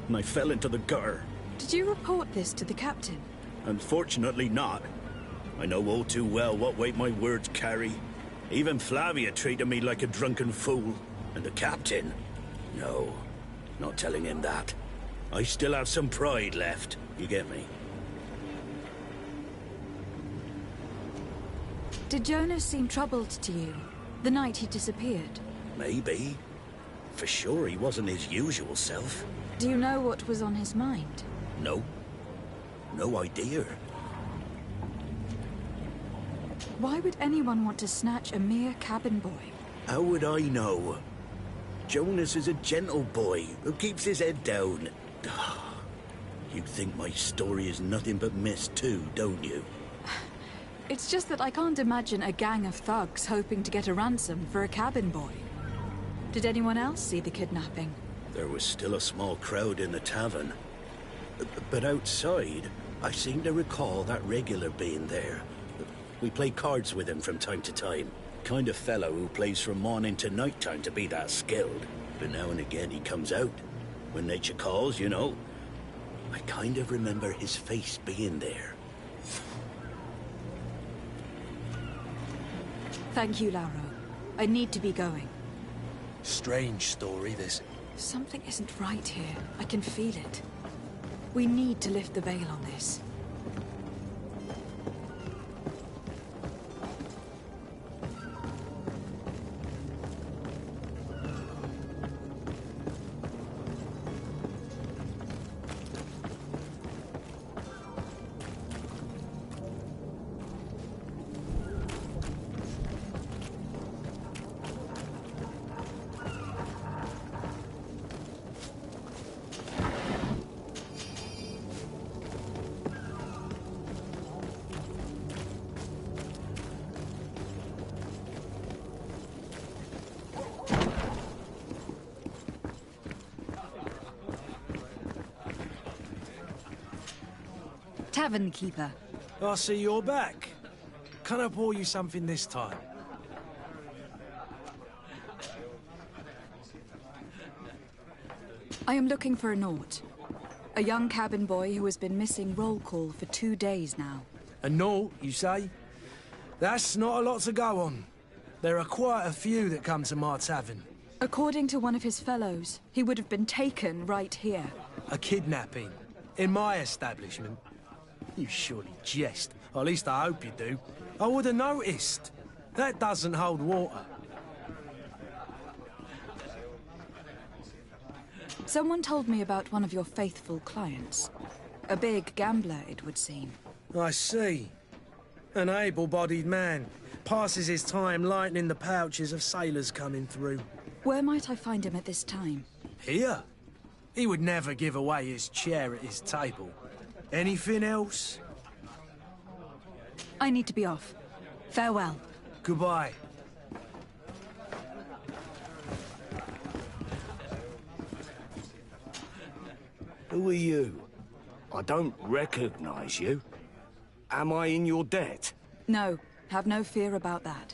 And I fell into the gutter. Did you report this to the captain? Unfortunately not. I know all too well what weight my words carry. Even Flavia treated me like a drunken fool. And the captain? No, not telling him that. I still have some pride left. You get me? Did Jonas seem troubled to you the night he disappeared? Maybe. For sure he wasn't his usual self. Do you know what was on his mind? No. No idea. Why would anyone want to snatch a mere cabin boy? How would I know? Jonas is a gentle boy who keeps his head down. You think my story is nothing but mist too, don't you? It's just that I can't imagine a gang of thugs hoping to get a ransom for a cabin boy. Did anyone else see the kidnapping? There was still a small crowd in the tavern. But outside, I seem to recall that regular being there. We play cards with him from time to time. Kind of fellow who plays from morning to night time to be that skilled. But now and again he comes out. When nature calls, you know. I kind of remember his face being there. Thank you, Lauro. I need to be going. Strange story, this. Something isn't right here. I can feel it. We need to lift the veil on this. Tavern keeper. I see you're back. Can I pour you something this time? I am looking for a Naut. A young cabin boy who has been missing roll call for 2 days now. A Naut, you say? That's not a lot to go on. There are quite a few that come to my tavern. According to one of his fellows, he would have been taken right here. A kidnapping? In my establishment? You surely jest. Or at least I hope you do. I would have noticed. That doesn't hold water. Someone told me about one of your faithful clients. A big gambler, it would seem. I see. An able-bodied man. Passes his time lightening the pouches of sailors coming through. Where might I find him at this time? Here? He would never give away his chair at his table. Anything else? I need to be off. Farewell. Goodbye. Who are you? I don't recognize you. Am I in your debt? No, have no fear about that.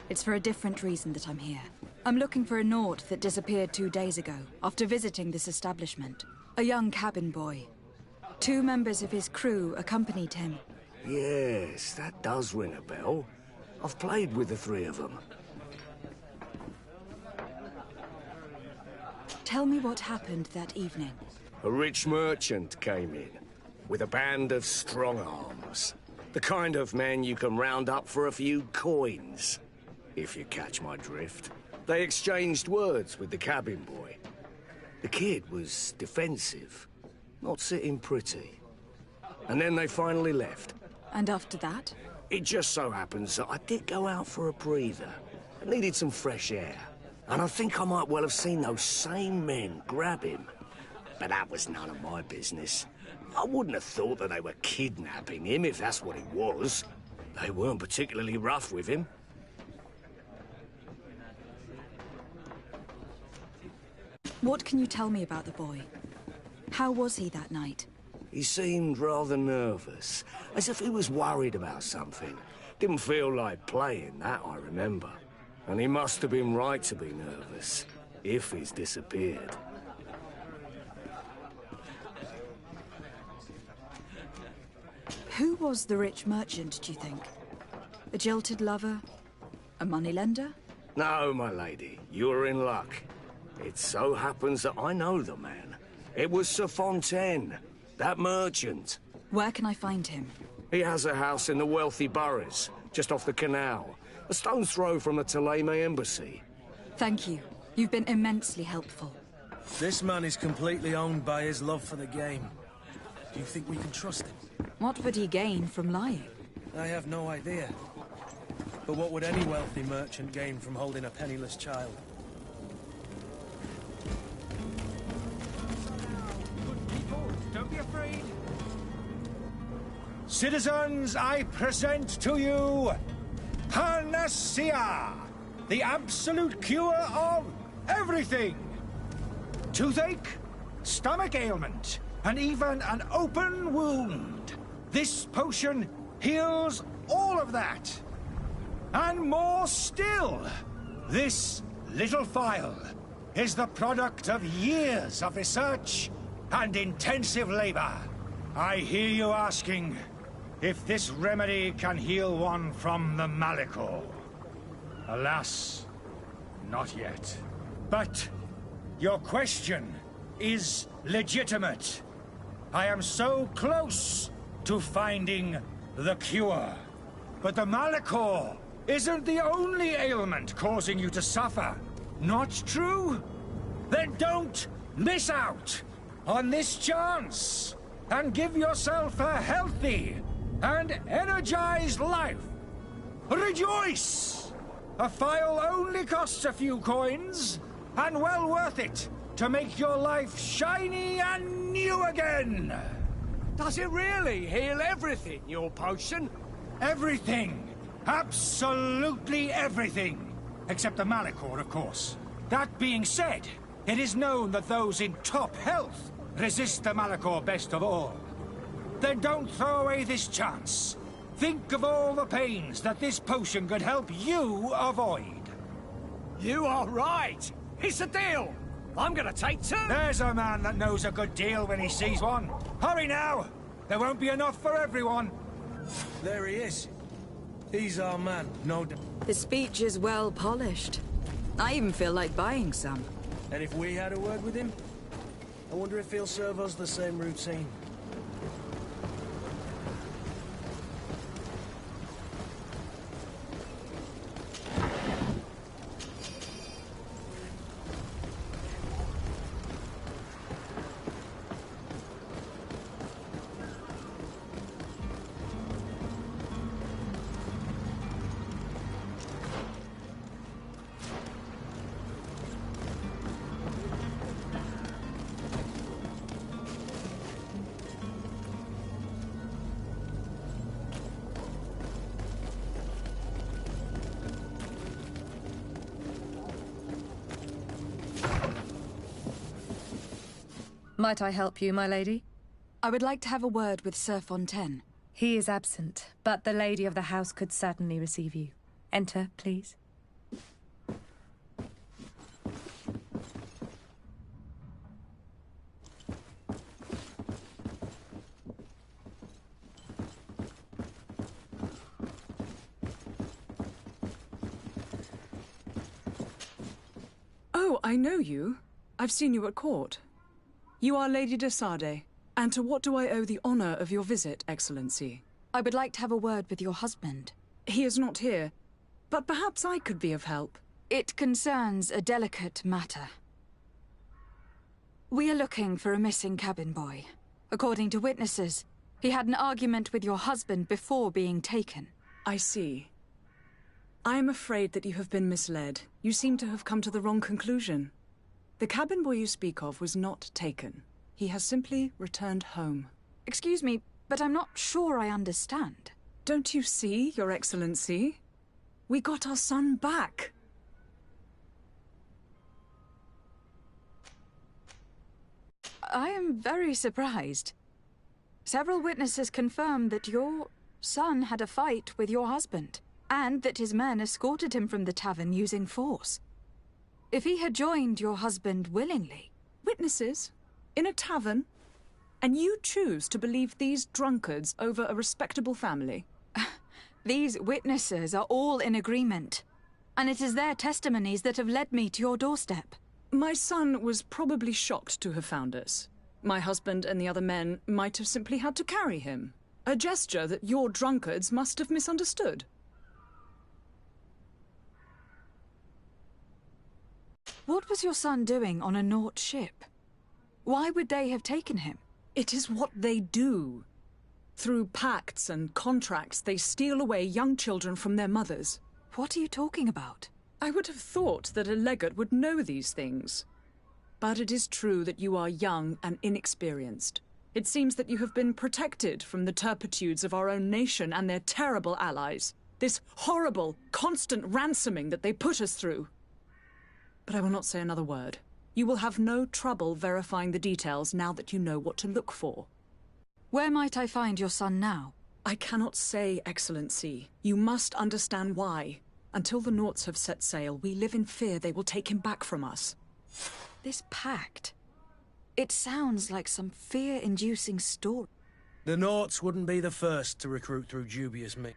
It's for a different reason that I'm here. I'm looking for a Naut that disappeared 2 days ago, after visiting this establishment. A young cabin boy. 2 members of his crew accompanied him. Yes, that does ring a bell. I've played with the 3 of them. Tell me what happened that evening. A rich merchant came in, with a band of strong arms. The kind of men you can round up for a few coins, if you catch my drift. They exchanged words with the cabin boy. The kid was defensive, not sitting pretty. And then they finally left. And after that? It just so happens that I did go out for a breather. I needed some fresh air. And I think I might well have seen those same men grab him. But that was none of my business. I wouldn't have thought that they were kidnapping him if that's what it was. They weren't particularly rough with him. What can you tell me about the boy? How was he that night? He seemed rather nervous, as if he was worried about something. Didn't feel like playing, that I remember. And he must have been right to be nervous, if he's disappeared. Who was the rich merchant, do you think? A jilted lover? A moneylender? No, my lady, you're in luck. It so happens that I know the man. It was Sir Fontaine, that merchant. Where can I find him? He has a house in the wealthy boroughs, just off the canal. A stone's throw from the Theleme embassy. Thank you. You've been immensely helpful. This man is completely owned by his love for the game. Do you think we can trust him? What would he gain from lying? I have no idea. But what would any wealthy merchant gain from holding a penniless child? Don't be afraid. Citizens, I present to you Panacea, the absolute cure of everything. Toothache, stomach ailment, and even an open wound. This potion heals all of that. And more still, this little phial is the product of years of research and intensive labor. I hear you asking if this remedy can heal one from the Malachor. Alas, not yet. But your question is legitimate. I am so close to finding the cure. But the Malachor isn't the only ailment causing you to suffer. Not true? Then don't miss out on this chance and give yourself a healthy and energized life. Rejoice! A phial only costs a few coins, and well worth it to make your life shiny and new again. Does it really heal everything, your potion? Everything. Absolutely everything. Except the Malachor, of course. That being said, it is known that those in top health resist the Malachor best of all. Then don't throw away this chance. Think of all the pains that this potion could help you avoid. You are right. It's a deal. I'm gonna take two. There's a man that knows a good deal when he sees one. Hurry now. There won't be enough for everyone. There he is. He's our man, no doubt. The speech is well polished. I even feel like buying some. And if we had a word with him, I wonder if he'll serve us the same routine. Might I help you, my lady? I would like to have a word with Sir Fontaine. He is absent, but the lady of the house could certainly receive you. Enter, please. Oh, I know you. I've seen you at court. You are Lady de Sardet. And to what do I owe the honor of your visit, Excellency? I would like to have a word with your husband. He is not here, but perhaps I could be of help. It concerns a delicate matter. We are looking for a missing cabin boy. According to witnesses, he had an argument with your husband before being taken. I see. I am afraid that you have been misled. You seem to have come to the wrong conclusion. The cabin boy you speak of was not taken. He has simply returned home. Excuse me, but I'm not sure I understand. Don't you see, Your Excellency? We got our son back. I am very surprised. Several witnesses confirmed that your son had a fight with your husband, and that his men escorted him from the tavern using force. If he had joined your husband willingly... Witnesses? In a tavern? And you choose to believe these drunkards over a respectable family? These witnesses are all in agreement, and it is their testimonies that have led me to your doorstep. My son was probably shocked to have found us. My husband and the other men might have simply had to carry him. A gesture that your drunkards must have misunderstood. What was your son doing on a Naut ship? Why would they have taken him? It is what they do. Through pacts and contracts, they steal away young children from their mothers. What are you talking about? I would have thought that a legate would know these things. But it is true that you are young and inexperienced. It seems that you have been protected from the turpitudes of our own nation and their terrible allies. This horrible, constant ransoming that they put us through. But I will not say another word. You will have no trouble verifying the details now that you know what to look for. Where might I find your son now? I cannot say, Excellency. You must understand why. Until the Nauts have set sail, we live in fear they will take him back from us. This pact. It sounds like some fear-inducing story. The Nauts wouldn't be the first to recruit through dubious means.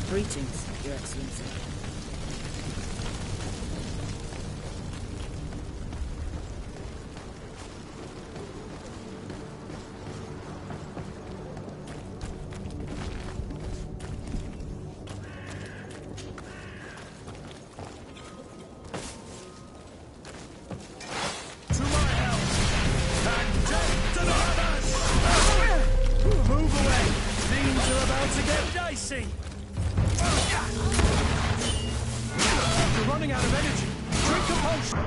Greetings, Your Excellency. To my help! And death to the others! Move away! Things are about to get dicey! You're running out of energy. Drink a potion.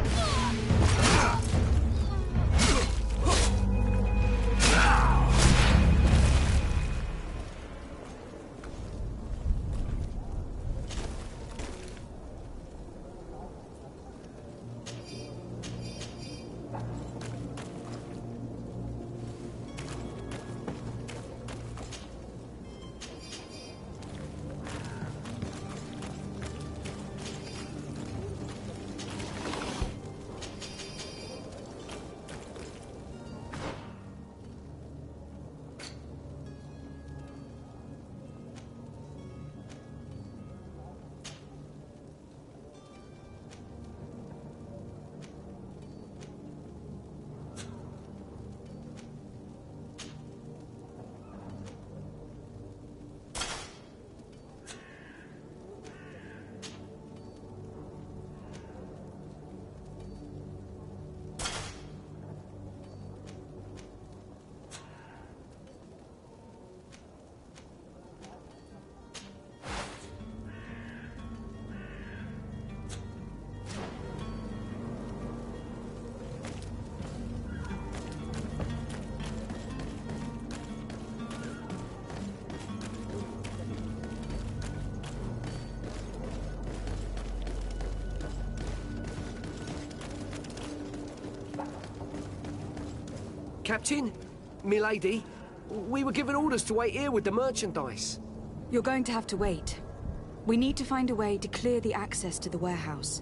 Captain, milady, we were given orders to wait here with the merchandise. You're going to have to wait. We need to find a way to clear the access to the warehouse.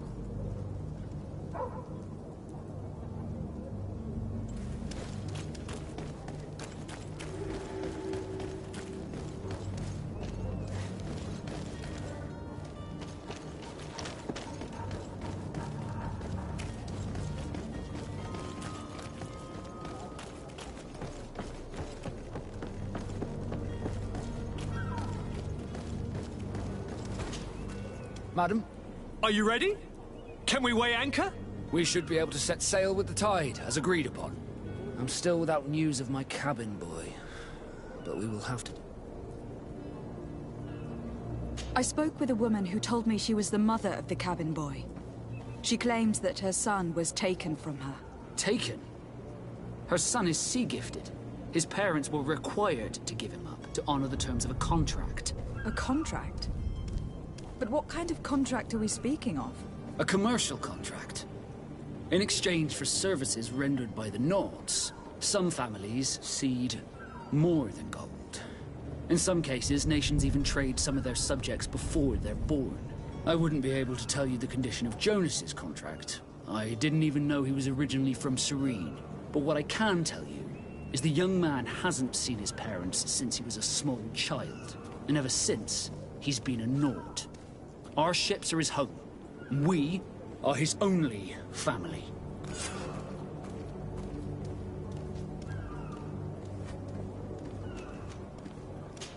Madam? Are you ready? Can we weigh anchor? We should be able to set sail with the tide, as agreed upon. I'm still without news of my cabin boy, but we will have to... I spoke with a woman who told me she was the mother of the cabin boy. She claims that her son was taken from her. Taken? Her son is sea-gifted. His parents were required to give him up, to honor the terms of a contract. A contract? But what kind of contract are we speaking of? A commercial contract. In exchange for services rendered by the Nords, some families cede more than gold. In some cases, nations even trade some of their subjects before they're born. I wouldn't be able to tell you the condition of Jonas's contract. I didn't even know he was originally from Serene. But what I can tell you is the young man hasn't seen his parents since he was a small child. And ever since, he's been a Nord. Our ships are his home. We are his only family.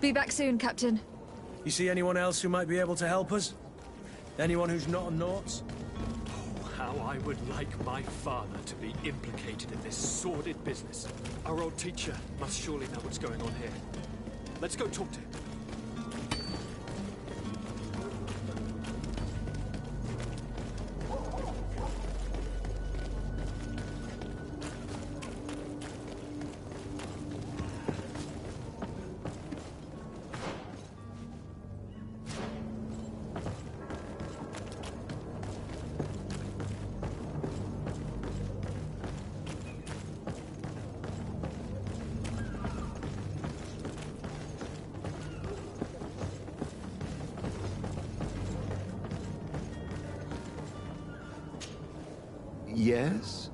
Be back soon, Captain. You see anyone else who might be able to help us? Anyone who's not a Nauts? Oh, how I would like my father to be implicated in this sordid business. Our old teacher must surely know what's going on here. Let's go talk to him. Yes?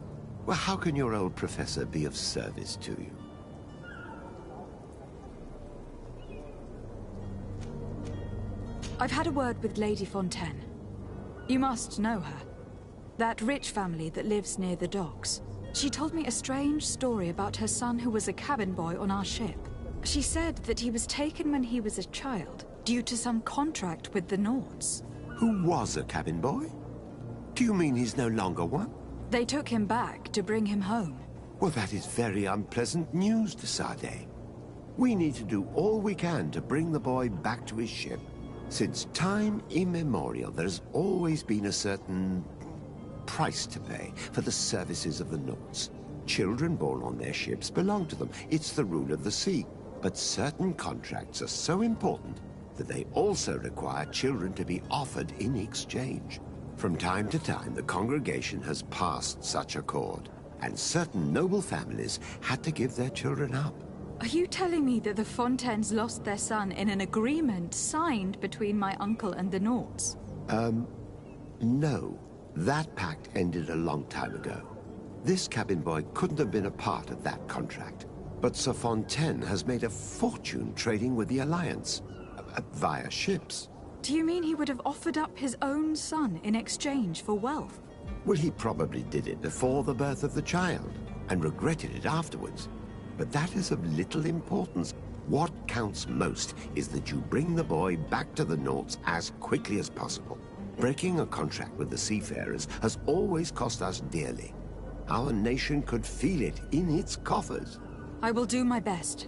Well, how can your old professor be of service to you? I've had a word with Lady Fontaine. You must know her. That rich family that lives near the docks. She told me a strange story about her son who was a cabin boy on our ship. She said that he was taken when he was a child, due to some contract with the Nords. Who was a cabin boy? Do you mean he's no longer one? They took him back to bring him home. Well, that is very unpleasant news, De Sade. We need to do all we can to bring the boy back to his ship. Since time immemorial, there's always been a certain price to pay for the services of the Nords. Children born on their ships belong to them. It's the rule of the sea. But certain contracts are so important that they also require children to be offered in exchange. From time to time, the congregation has passed such accord, and certain noble families had to give their children up. Are you telling me that the Fontaines lost their son in an agreement signed between my uncle and the Nords? No. That pact ended a long time ago. This cabin boy couldn't have been a part of that contract. But Sir Fontaine has made a fortune trading with the Alliance, via ships. Do you mean he would have offered up his own son in exchange for wealth? Well, he probably did it before the birth of the child, and regretted it afterwards. But that is of little importance. What counts most is that you bring the boy back to the Nords as quickly as possible. Breaking a contract with the seafarers has always cost us dearly. Our nation could feel it in its coffers. I will do my best.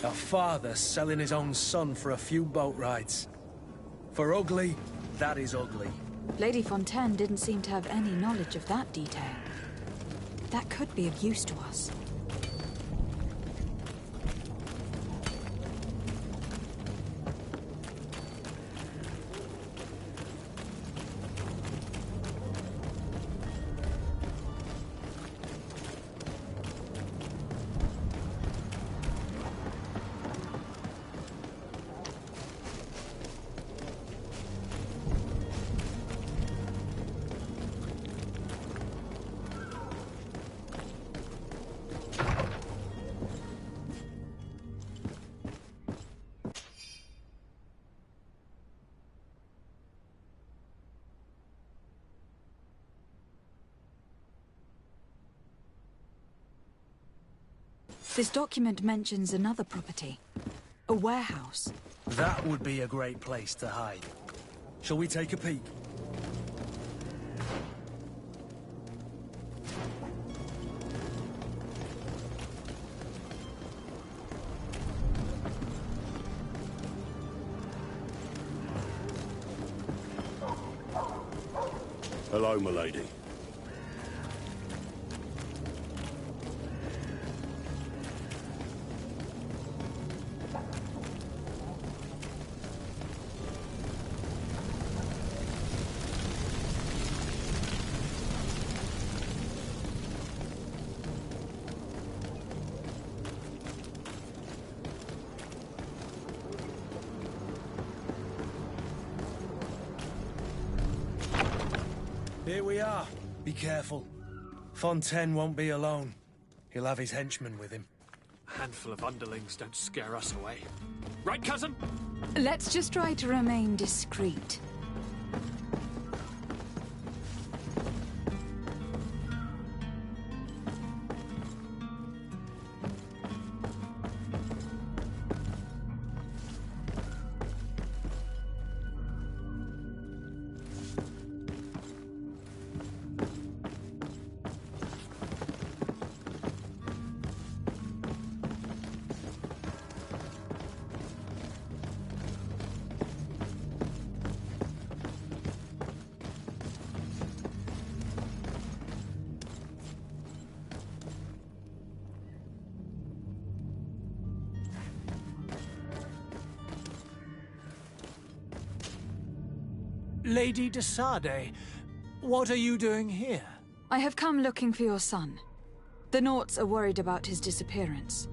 A father selling his own son for a few boat rides. For ugly, that is ugly. Lady Fontaine didn't seem to have any knowledge of that detail. That could be of use to us. This document mentions another property. A warehouse. That would be a great place to hide. Shall we take a peek? Hello, milady. Here we are. Be careful. Fontaine won't be alone. He'll have his henchmen with him. A handful of underlings don't scare us away. Right, cousin? Let's just try to remain discreet. Lady de, what are you doing here? I have come looking for your son. The Naughts are worried about his disappearance.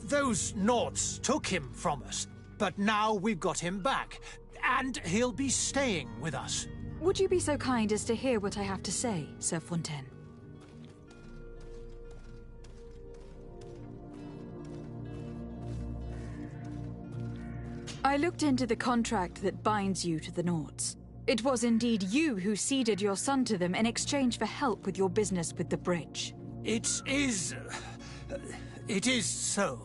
Those Naughts took him from us, but now we've got him back, and he'll be staying with us. Would you be so kind as to hear what I have to say, Sir Fontaine? I looked into the contract that binds you to the Naughts. It was indeed you who ceded your son to them in exchange for help with your business with the bridge. It is so.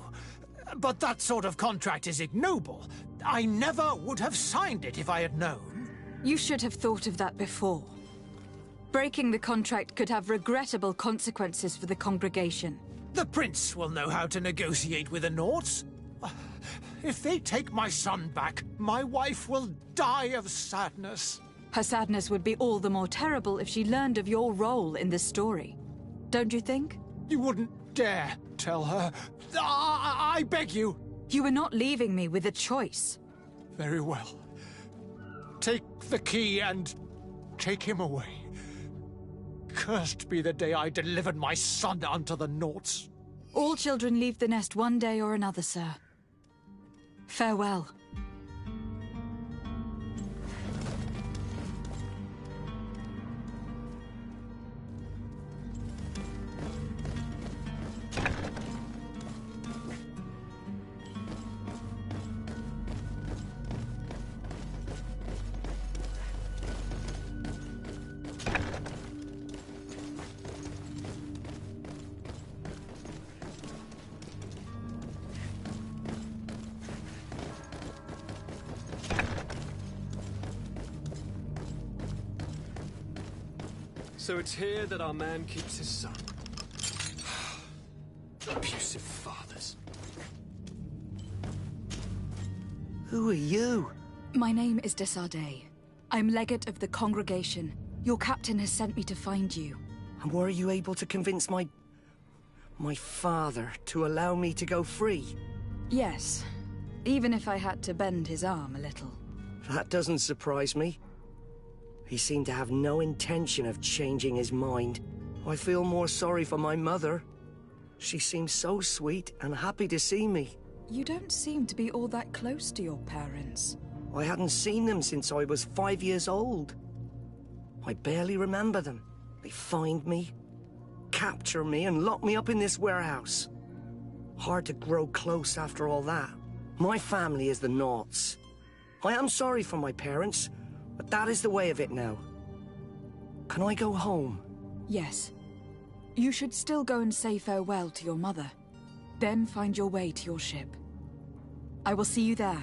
But that sort of contract is ignoble. I never would have signed it if I had known. You should have thought of that before. Breaking the contract could have regrettable consequences for the congregation. The prince will know how to negotiate with the Naughts. If they take my son back, my wife will die of sadness. Her sadness would be all the more terrible if she learned of your role in this story. Don't you think? You wouldn't dare tell her. I beg you. You are not leaving me with a choice. Very well. Take the key and take him away. Cursed be the day I delivered my son unto the Naughts. All children leave the nest one day or another, sir. Farewell. So it's here that our man keeps his son. Abusive fathers. Who are you? My name is de. I'm legate of the congregation. Your captain has sent me to find you. And were you able to convince my father to allow me to go free? Yes. Even if I had to bend his arm a little. That doesn't surprise me. He seemed to have no intention of changing his mind. I feel more sorry for my mother. She seemed so sweet and happy to see me. You don't seem to be all that close to your parents. I hadn't seen them since I was 5 years old. I barely remember them. They find me, capture me, and lock me up in this warehouse. Hard to grow close after all that. My family is the Naughts. I am sorry for my parents, but that is the way of it now. Can I go home? Yes. You should still go and say farewell to your mother. Then find your way to your ship. I will see you there.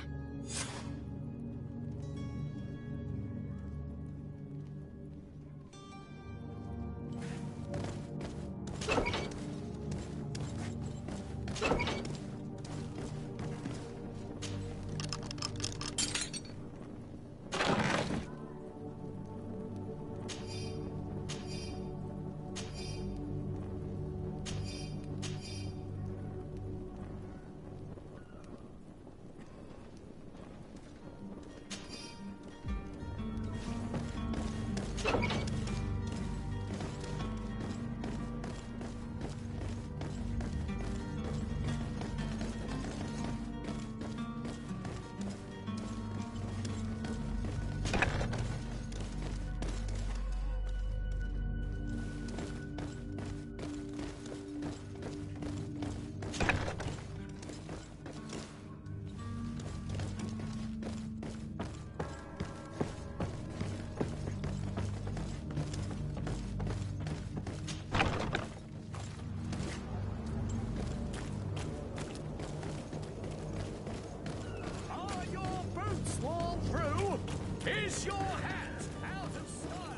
Is your hat out of style?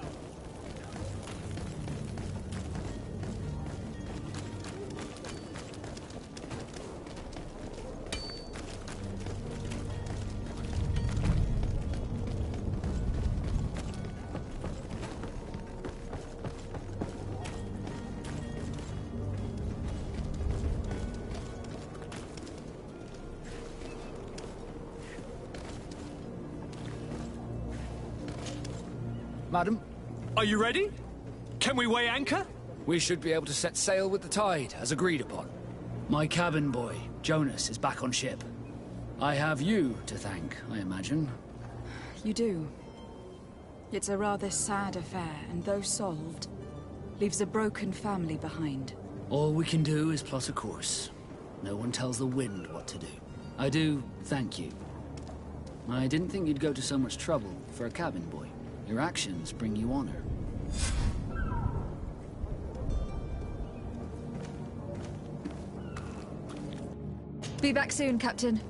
Madam? Are you ready? Can we weigh anchor? We should be able to set sail with the tide, as agreed upon. My cabin boy, Jonas, is back on ship. I have you to thank, I imagine. You do. It's a rather sad affair, and though solved, leaves a broken family behind. All we can do is plot a course. No one tells the wind what to do. I do thank you. I didn't think you'd go to so much trouble for a cabin boy. Your actions bring you honor. Be back soon, Captain.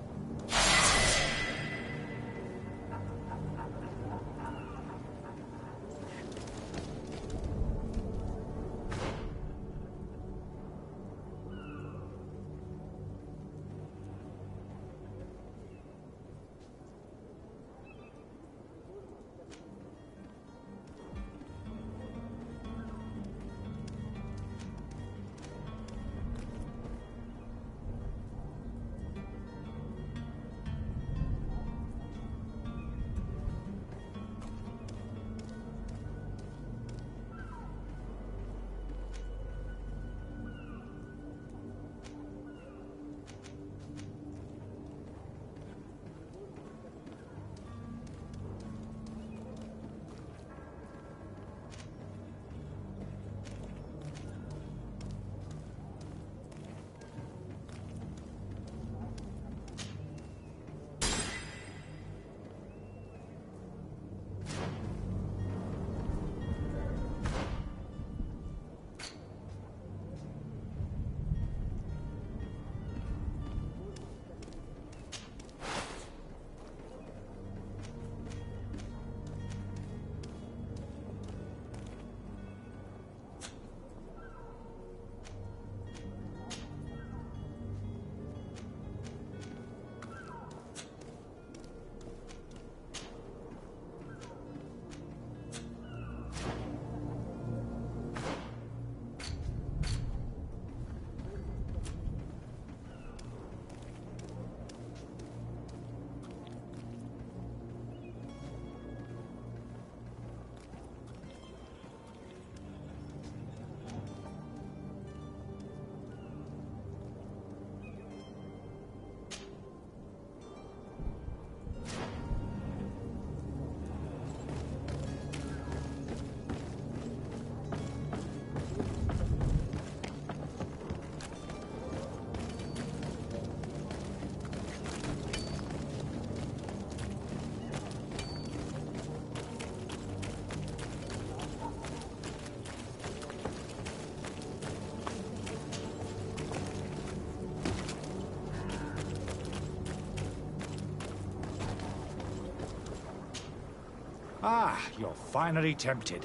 Ah, you're finally tempted.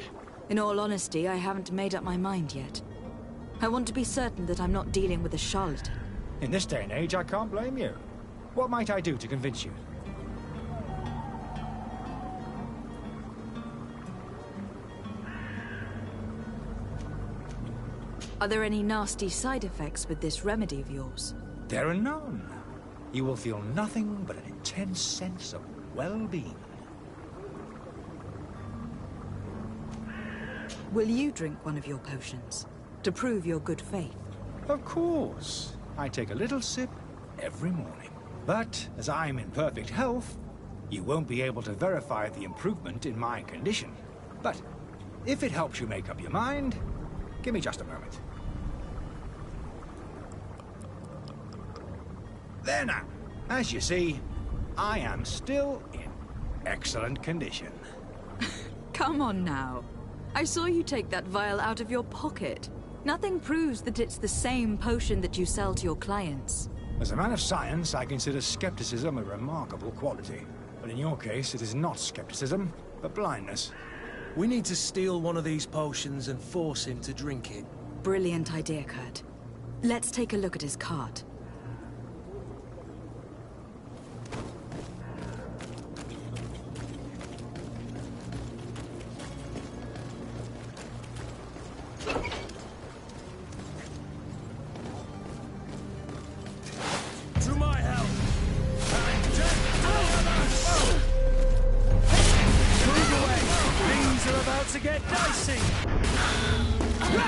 In all honesty, I haven't made up my mind yet. I want to be certain that I'm not dealing with a charlatan. In this day and age, I can't blame you. What might I do to convince you? Are there any nasty side effects with this remedy of yours? There are none. You will feel nothing but an intense sense of well-being. Will you drink one of your potions, to prove your good faith? Of course. I take a little sip every morning. But, as I'm in perfect health, you won't be able to verify the improvement in my condition. But, if it helps you make up your mind, give me just a moment. There now. As you see, I am still in excellent condition. Come on now. I saw you take that vial out of your pocket. Nothing proves that it's the same potion that you sell to your clients. As a man of science, I consider skepticism a remarkable quality. But in your case, it is not skepticism, but blindness. We need to steal one of these potions and force him to drink it. Brilliant idea, Kurt. Let's take a look at his cart. To my help! Move away! Things are about to get dicey! You're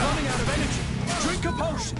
running out of energy! Drink a potion!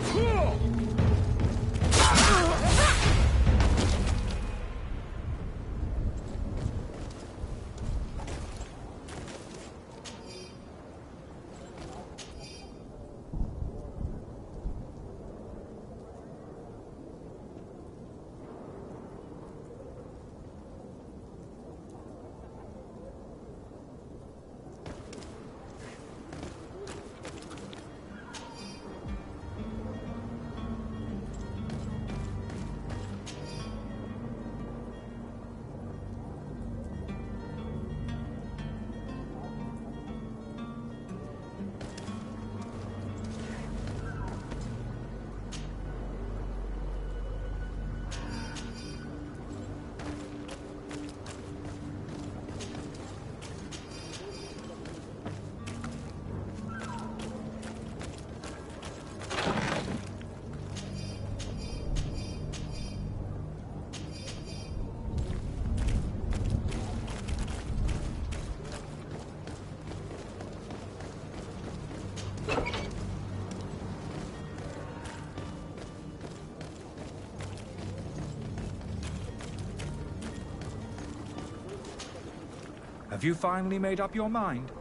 Have you finally made up your mind?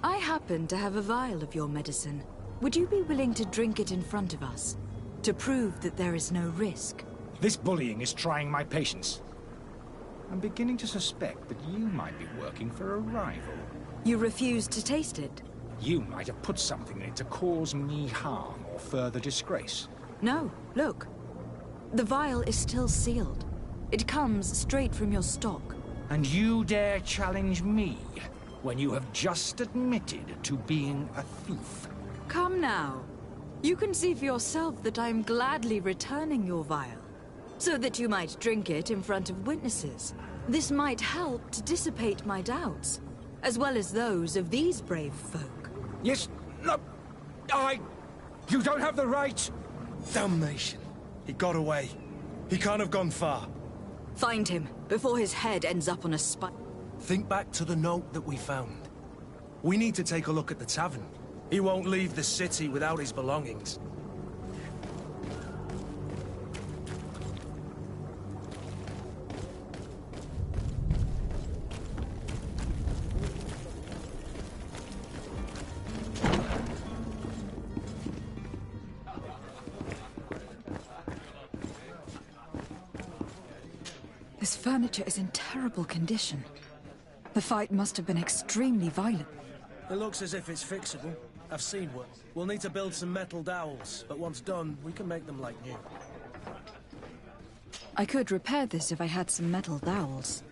I happen to have a vial of your medicine. Would you be willing to drink it in front of us? To prove that there is no risk? This bullying is trying my patience. I'm beginning to suspect that you might be working for a rival. You refuse to taste it? You might have put something in it to cause me harm or further disgrace. No, look. The vial is still sealed. It comes straight from your stock. And you dare challenge me when you have just admitted to being a thief? Come now. You can see for yourself that I'm gladly returning your vial, so that you might drink it in front of witnesses. This might help to dissipate my doubts, as well as those of these brave folk. Yes, no, You don't have the right! Damnation. He got away. He can't have gone far. Find him, before his head ends up on a spike. Think back to the note that we found. We need to take a look at the tavern. He won't leave the city without his belongings. This furniture is in terrible condition. The fight must have been extremely violent. It looks as if it's fixable. I've seen one. We'll need to build some metal dowels, but once done, we can make them like new. I could repair this if I had some metal dowels.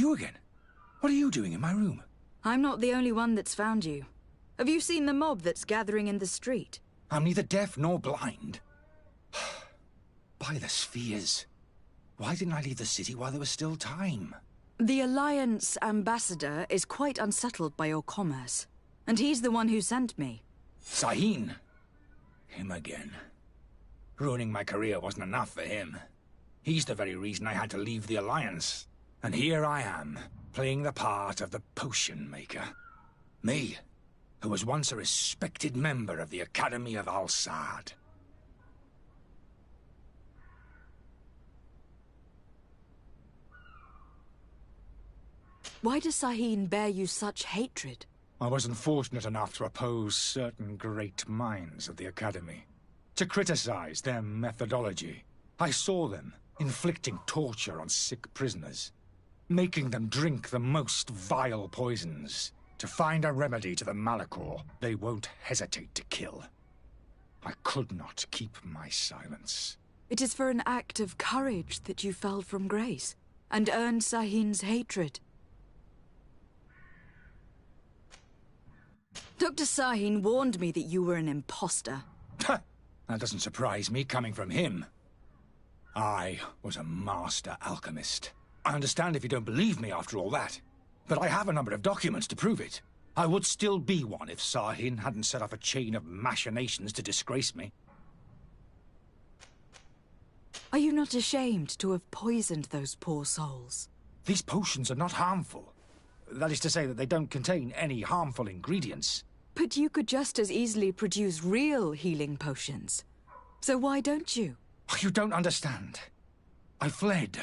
You again? What are you doing in my room? I'm not the only one that's found you. Have you seen the mob that's gathering in the street? I'm neither deaf nor blind. By the spheres. Why didn't I leave the city while there was still time? The Alliance ambassador is quite unsettled by your commerce. And he's the one who sent me. Sahin. Him again. Ruining my career wasn't enough for him. He's the very reason I had to leave the Alliance. And here I am, playing the part of the potion maker. Me, who was once a respected member of the Academy of Al-Sad. Why does Sahin bear you such hatred? I wasn't fortunate enough to oppose certain great minds of the Academy. To criticize their methodology. I saw them inflicting torture on sick prisoners. Making them drink the most vile poisons. To find a remedy to the Malachor they won't hesitate to kill. I could not keep my silence. It is for an act of courage that you fell from grace, and earned Sahin's hatred. Dr. Sahin warned me that you were an imposter. That doesn't surprise me, coming from him. I was a master alchemist. I understand if you don't believe me after all that. But I have a number of documents to prove it. I would still be one if Sahin hadn't set off a chain of machinations to disgrace me. Are you not ashamed to have poisoned those poor souls? These potions are not harmful. That is to say that they don't contain any harmful ingredients. But you could just as easily produce real healing potions. So why don't you? You don't understand. I fled.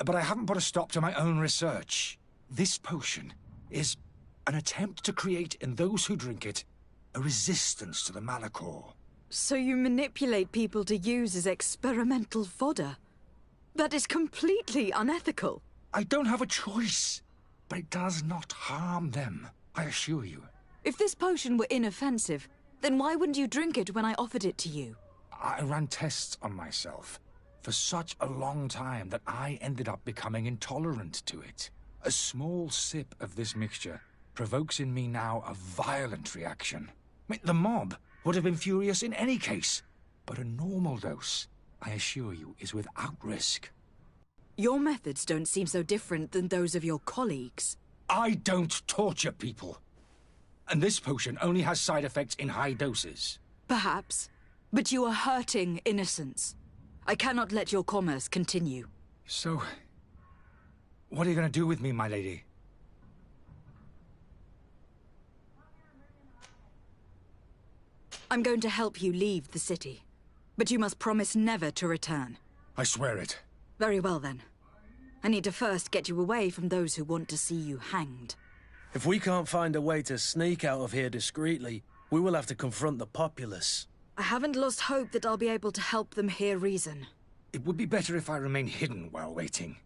But I haven't put a stop to my own research. This potion is an attempt to create in those who drink it a resistance to the Malachor. So you manipulate people to use as experimental fodder? That is completely unethical. I don't have a choice, but it does not harm them, I assure you. If this potion were inoffensive, then why wouldn't you drink it when I offered it to you? I ran tests on myself for such a long time that I ended up becoming intolerant to it. A small sip of this mixture provokes in me now a violent reaction. The mob would have been furious in any case, but a normal dose, I assure you, is without risk. Your methods don't seem so different than those of your colleagues. I don't torture people. And this potion only has side effects in high doses. Perhaps, but you are hurting innocents. I cannot let your commerce continue. So, what are you going to do with me, my lady? I'm going to help you leave the city. But you must promise never to return. I swear it. Very well, then. I need to first get you away from those who want to see you hanged. If we can't find a way to sneak out of here discreetly, we will have to confront the populace. I haven't lost hope that I'll be able to help them hear reason. It would be better if I remain hidden while waiting.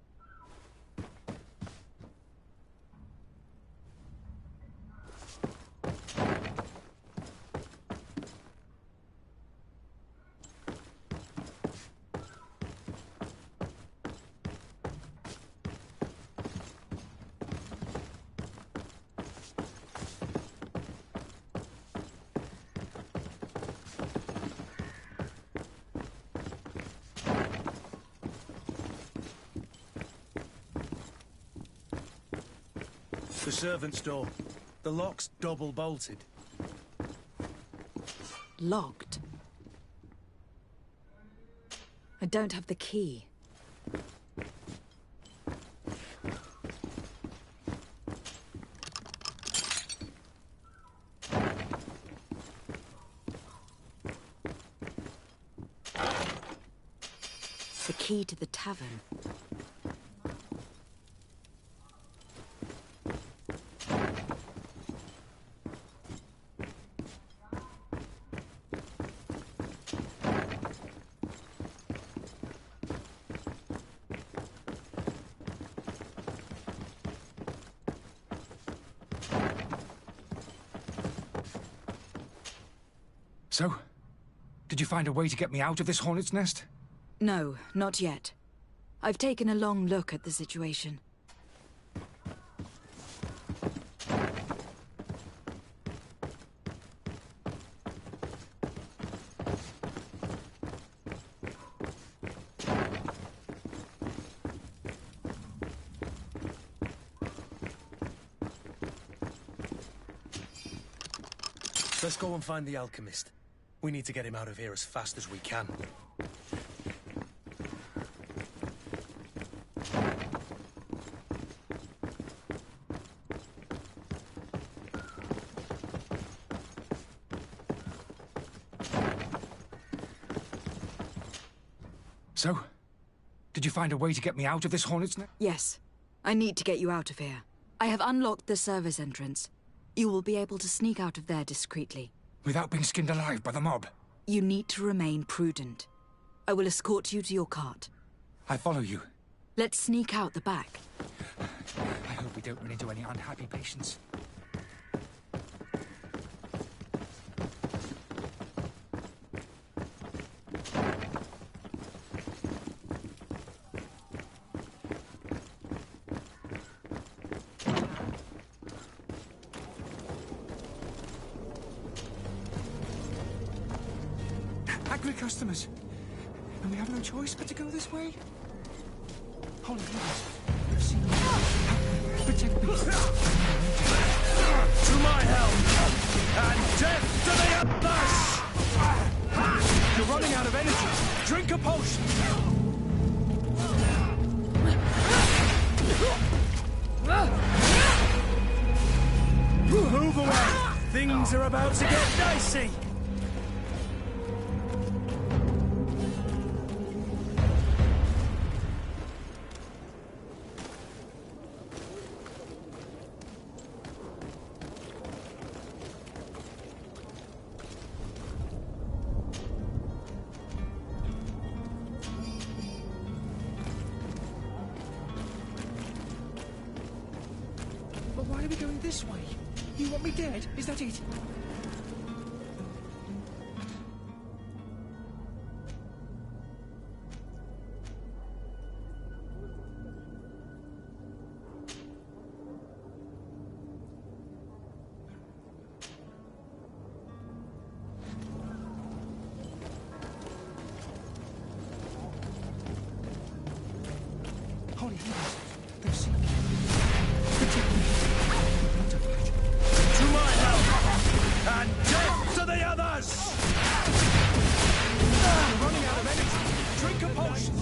The servant's door. The lock's double-bolted. Locked? I don't have the key. The key to the tavern. So, did you find a way to get me out of this hornet's nest? No, not yet. I've taken a long look at the situation. Let's go and find the alchemist. We need to get him out of here as fast as we can. So, did you find a way to get me out of this hornet's nest? Yes. I need to get you out of here. I have unlocked the service entrance. You will be able to sneak out of there discreetly. Without being skinned alive by the mob? You need to remain prudent. I will escort you to your cart. I follow you. Let's sneak out the back. I hope we don't run into any unhappy patients. Angry customers. And we have no choice but to go this way? Holy heavens. They've seen me. Protect me. To my help! And death to the others! You're running out of energy. Drink a potion. Move away! Things are about to get dicey! But why are we going this way? You want me dead? Is that it? Holy heavens, they've seen me. Protect me. To my help! And death to the others! You're running out of energy. Drink a potion.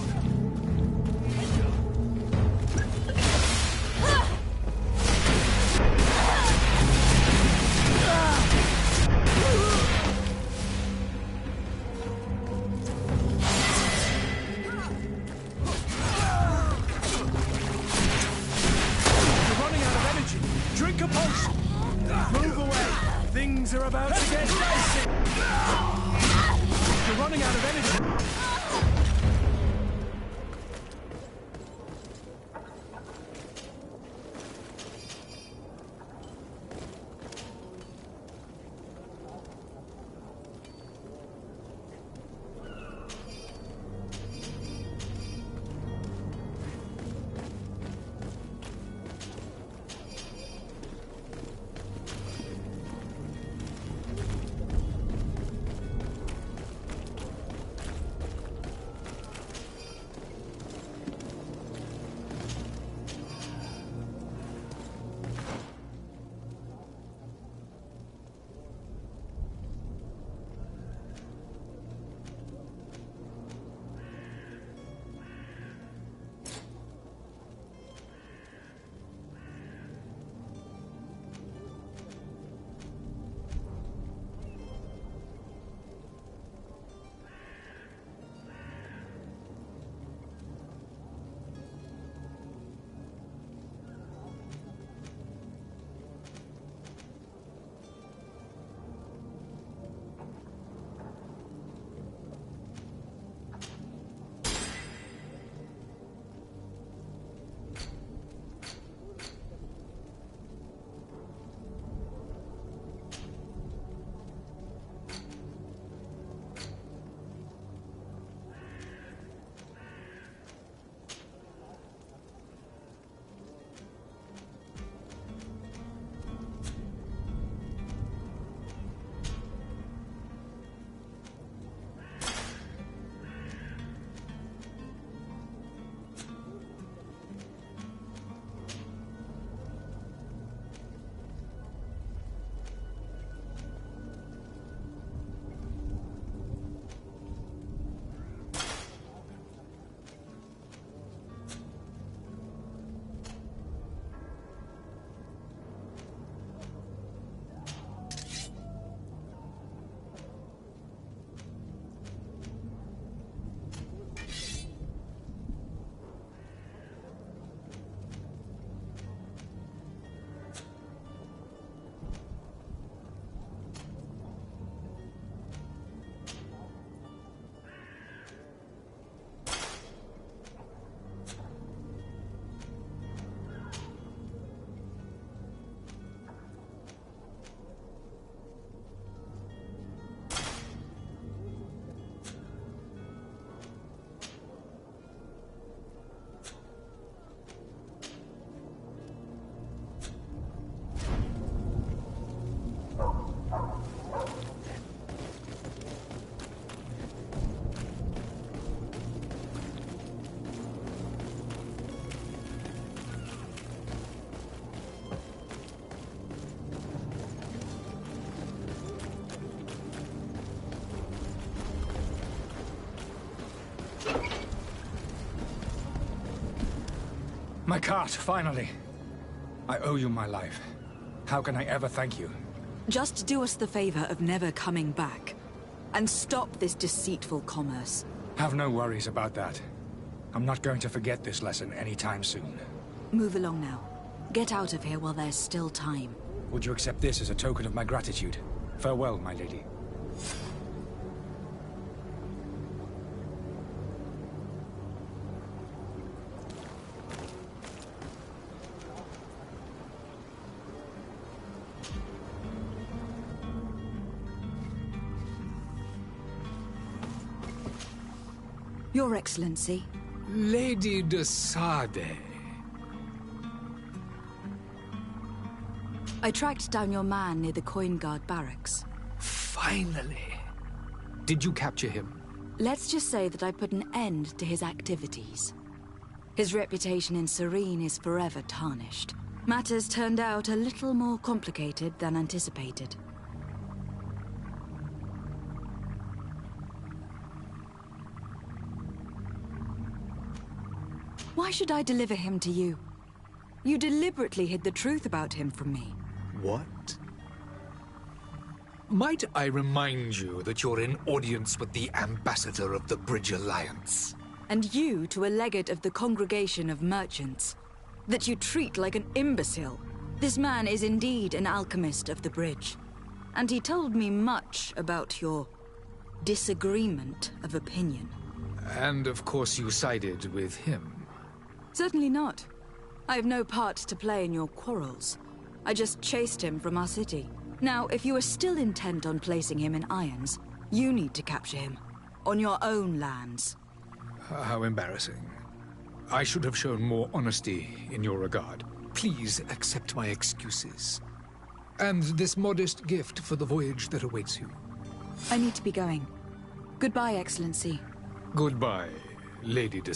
My cart, finally. I owe you my life. How can I ever thank you? Just do us the favor of never coming back. And stop this deceitful commerce. Have no worries about that. I'm not going to forget this lesson anytime soon. Move along now. Get out of here while there's still time. Would you accept this as a token of my gratitude? Farewell, my lady. Your Excellency. Lady.The. I tracked down your man near the Coin Guard barracks. Finally. Did you capture him? Let's just say that I put an end to his activities. His reputation in Serene is forever tarnished. Matters turned out a little more complicated than anticipated. Why should I deliver him to you? You deliberately hid the truth about him from me. What? Might I remind you that you're in audience with the ambassador of the Bridge Alliance? And you to a legate of the Congregation of Merchants. That you treat like an imbecile. This man is indeed an alchemist of the bridge. And he told me much about your disagreement of opinion. And of course you sided with him. Certainly not. I have no part to play in your quarrels. I just chased him from our city. Now, if you are still intent on placing him in irons, you need to capture him. On your own lands. How embarrassing. I should have shown more honesty in your regard. Please accept my excuses. And this modest gift for the voyage that awaits you. I need to be going. Goodbye, Excellency. Goodbye, Lady.The.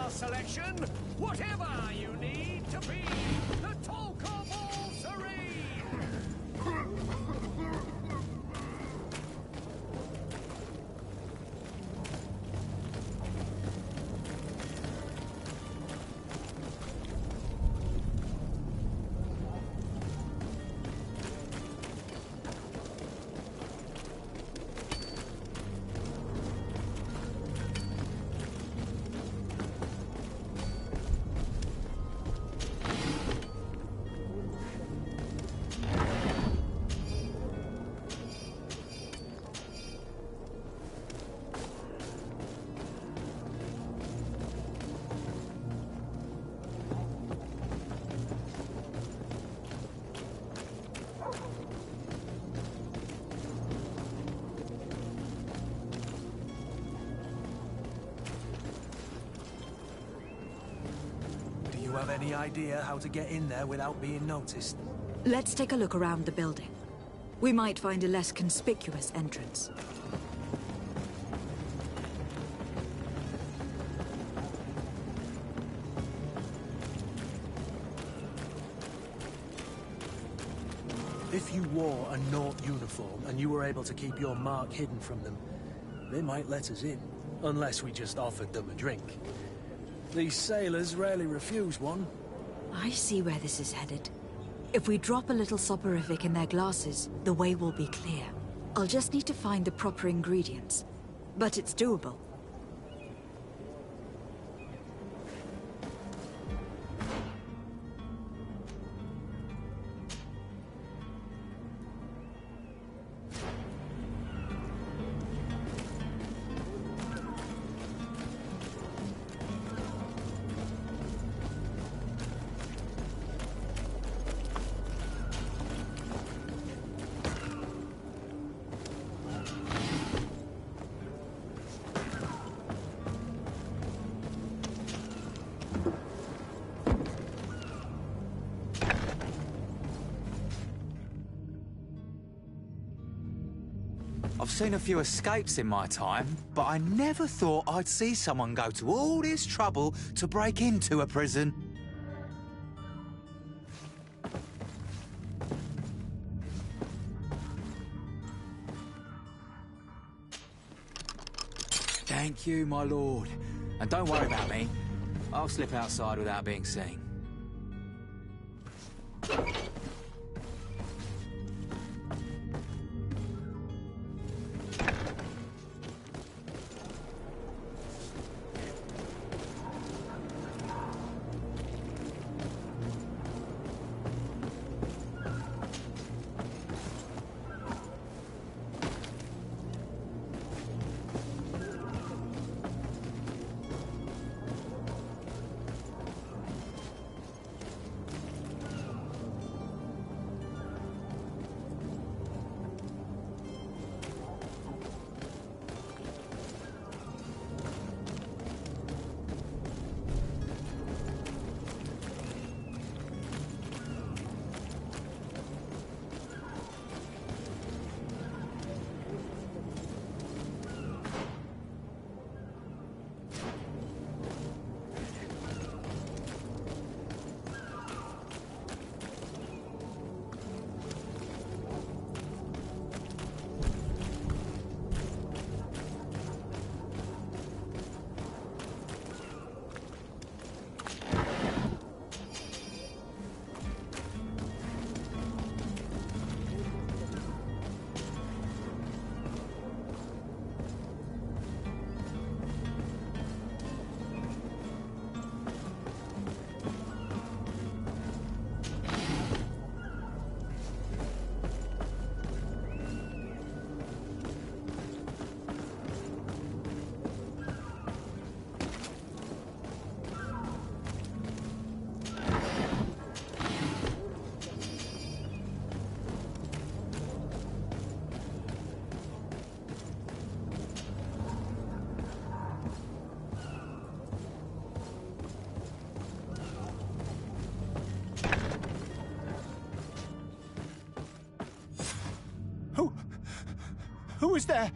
Selection, whatever you need to be the talk of all Serene. Do you have any idea how to get in there without being noticed? Let's take a look around the building. We might find a less conspicuous entrance. If you wore a Naught uniform and you were able to keep your mark hidden from them, they might let us in, unless we just offered them a drink. These sailors rarely refuse one. I see where this is headed. If we drop a little soporific in their glasses, the way will be clear. I'll just need to find the proper ingredients. But it's doable. I've seen a few escapes in my time, but I never thought I'd see someone go to all this trouble to break into a prison. Thank you, my lord. And don't worry about me. I'll slip outside without being seen. Who is there?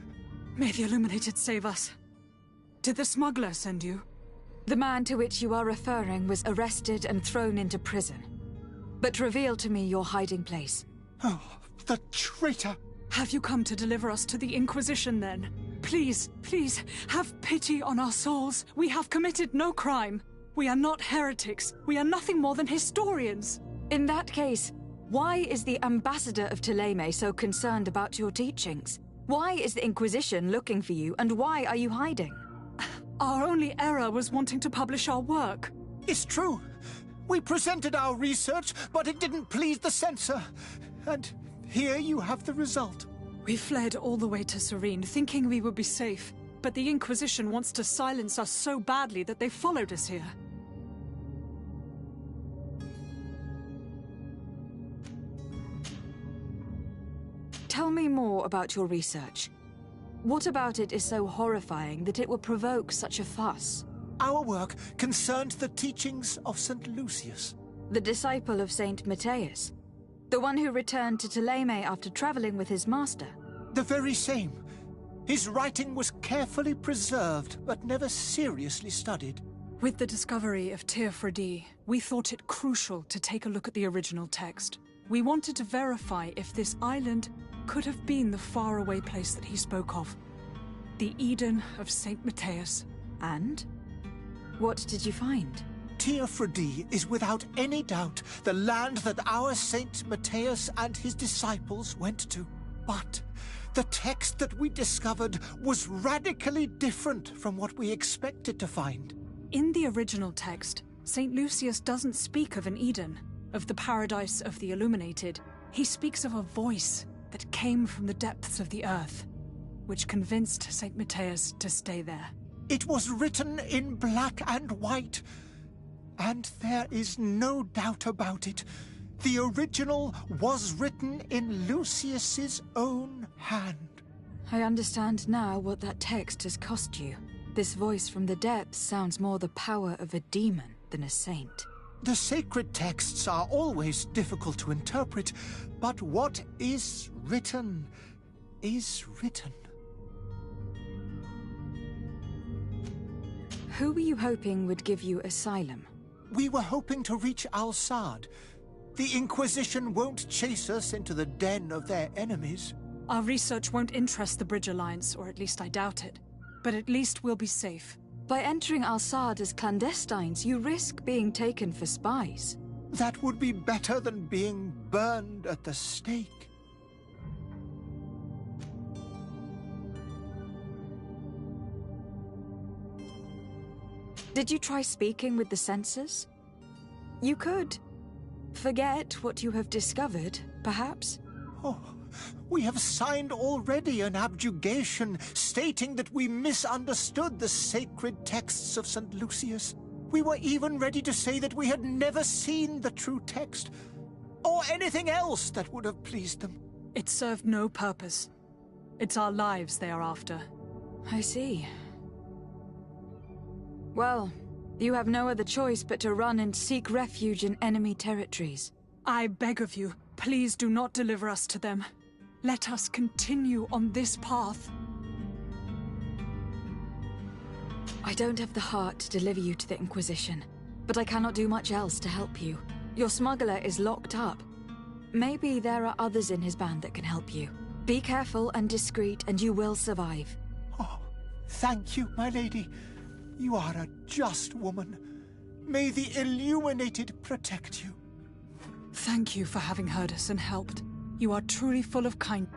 May the Illuminated save us. Did the smuggler send you? The man to which you are referring was arrested and thrown into prison. But reveal to me your hiding place. Oh, the traitor! Have you come to deliver us to the Inquisition, then? Please, please, have pity on our souls. We have committed no crime. We are not heretics. We are nothing more than historians. In that case, why is the ambassador of Thélème so concerned about your teachings? Why is the Inquisition looking for you, and why are you hiding? Our only error was wanting to publish our work. It's true. We presented our research, but it didn't please the censor. And here you have the result. We fled all the way to Serene, thinking we would be safe. But the Inquisition wants to silence us so badly that they followed us here. Tell me more about your research. What about it is so horrifying that it would provoke such a fuss? Our work concerned the teachings of St. Lucius. The disciple of St. Matthias. The one who returned to Thélème after traveling with his master. The very same. His writing was carefully preserved, but never seriously studied. With the discovery of Tir-Freddy, we thought it crucial to take a look at the original text. We wanted to verify if this island could have been the faraway place that he spoke of. The Eden of St. Matthias. And? What did you find? Tir-Freddy is without any doubt the land that our St. Matthias and his disciples went to. But the text that we discovered was radically different from what we expected to find. In the original text, St. Lucius doesn't speak of an Eden, of the paradise of the Illuminated. He speaks of a voice that came from the depths of the earth, which convinced St. Matthias to stay there. It was written in black and white, and there is no doubt about it. The original was written in Lucius's own hand. I understand now what that text has cost you. This voice from the depths sounds more the power of a demon than a saint. The sacred texts are always difficult to interpret, but what is written is written. Who were you hoping would give you asylum? We were hoping to reach Al-Sad. The Inquisition won't chase us into the den of their enemies. Our research won't interest the Bridge Alliance, or at least I doubt it. But at least we'll be safe. By entering Al-Sad as clandestines, you risk being taken for spies. That would be better than being burned at the stake. Did you try speaking with the censors? You could forget what you have discovered, perhaps? Oh, we have signed already an abjugation stating that we misunderstood the sacred texts of St. Lucius. We were even ready to say that we had never seen the true text, or anything else that would have pleased them. It served no purpose. It's our lives they are after. I see. Well, you have no other choice but to run and seek refuge in enemy territories. I beg of you, please do not deliver us to them. Let us continue on this path. I don't have the heart to deliver you to the Inquisition, but I cannot do much else to help you. Your smuggler is locked up. Maybe there are others in his band that can help you. Be careful and discreet, and you will survive. Oh, thank you, my lady. You are a just woman. May the Illuminated protect you. Thank you for having heard us and helped. You are truly full of kindness.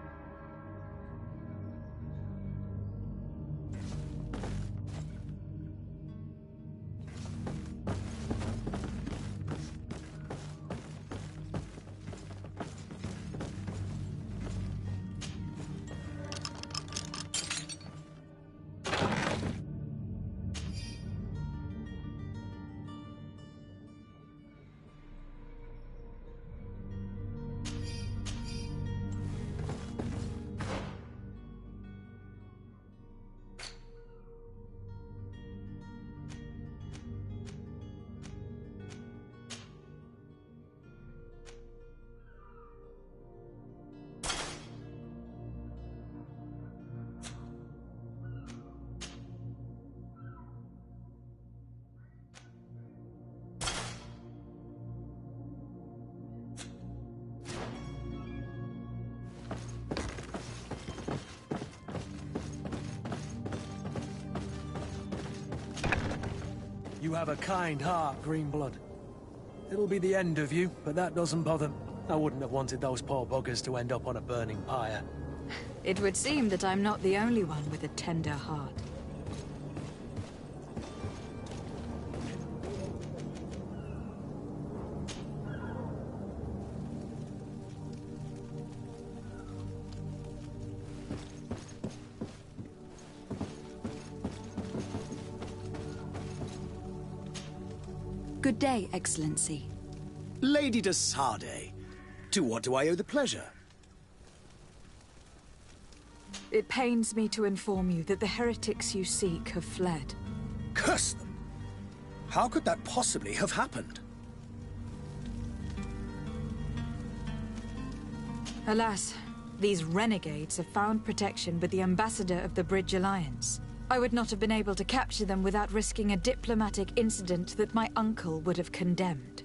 You have a kind heart, Greenblood. It'll be the end of you, but that doesn't bother me. I wouldn't have wanted those poor buggers to end up on a burning pyre. It would seem that I'm not the only one with a tender heart. Good day, Excellency. Lady de Sardet, to what do I owe the pleasure? It pains me to inform you that the heretics you seek have fled. Curse them! How could that possibly have happened? Alas, these renegades have found protection with the ambassador of the Bridge Alliance. I would not have been able to capture them without risking a diplomatic incident that my uncle would have condemned.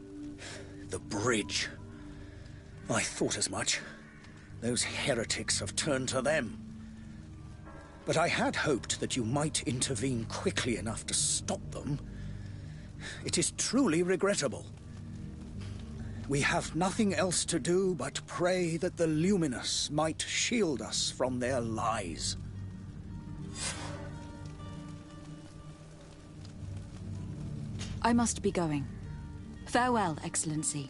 The bridge. I thought as much. Those heretics have turned to them. But I had hoped that you might intervene quickly enough to stop them. It is truly regrettable. We have nothing else to do but pray that the Luminous might shield us from their lies. I must be going. Farewell, Excellency.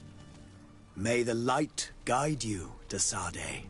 May the light guide you, de Sardet.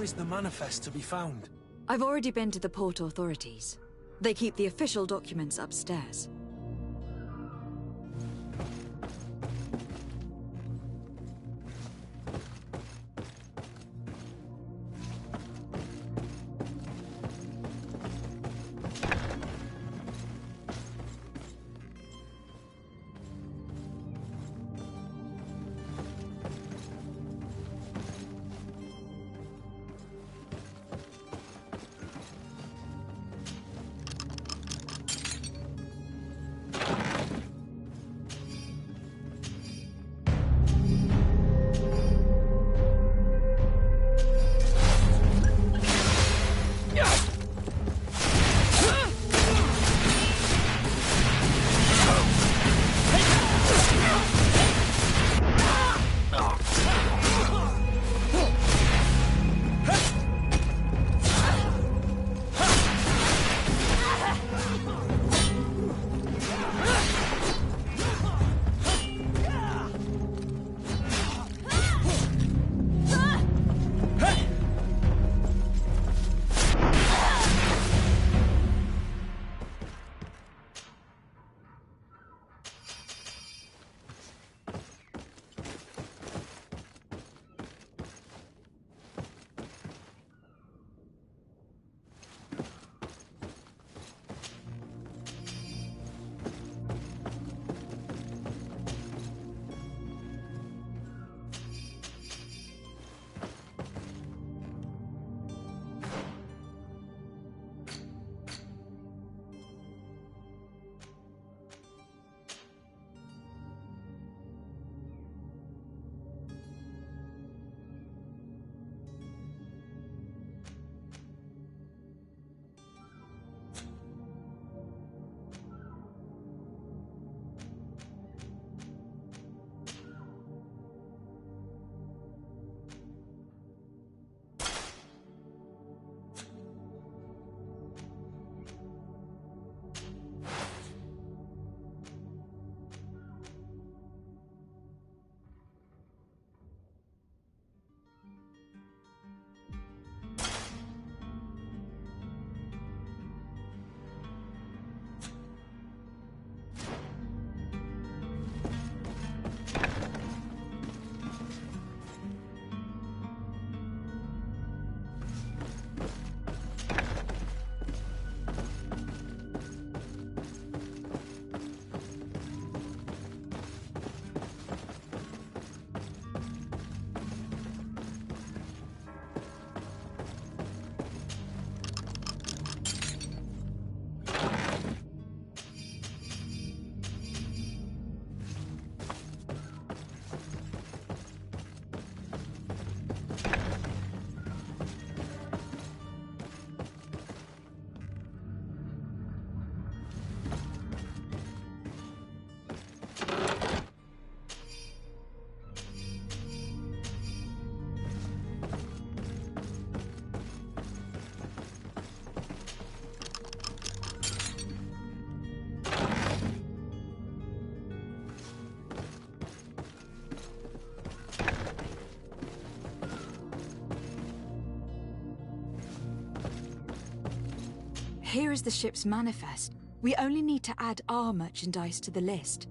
Where is the manifest to be found? I've already been to the port authorities. They keep the official documents upstairs. Here is the ship's manifest. We only need to add our merchandise to the list.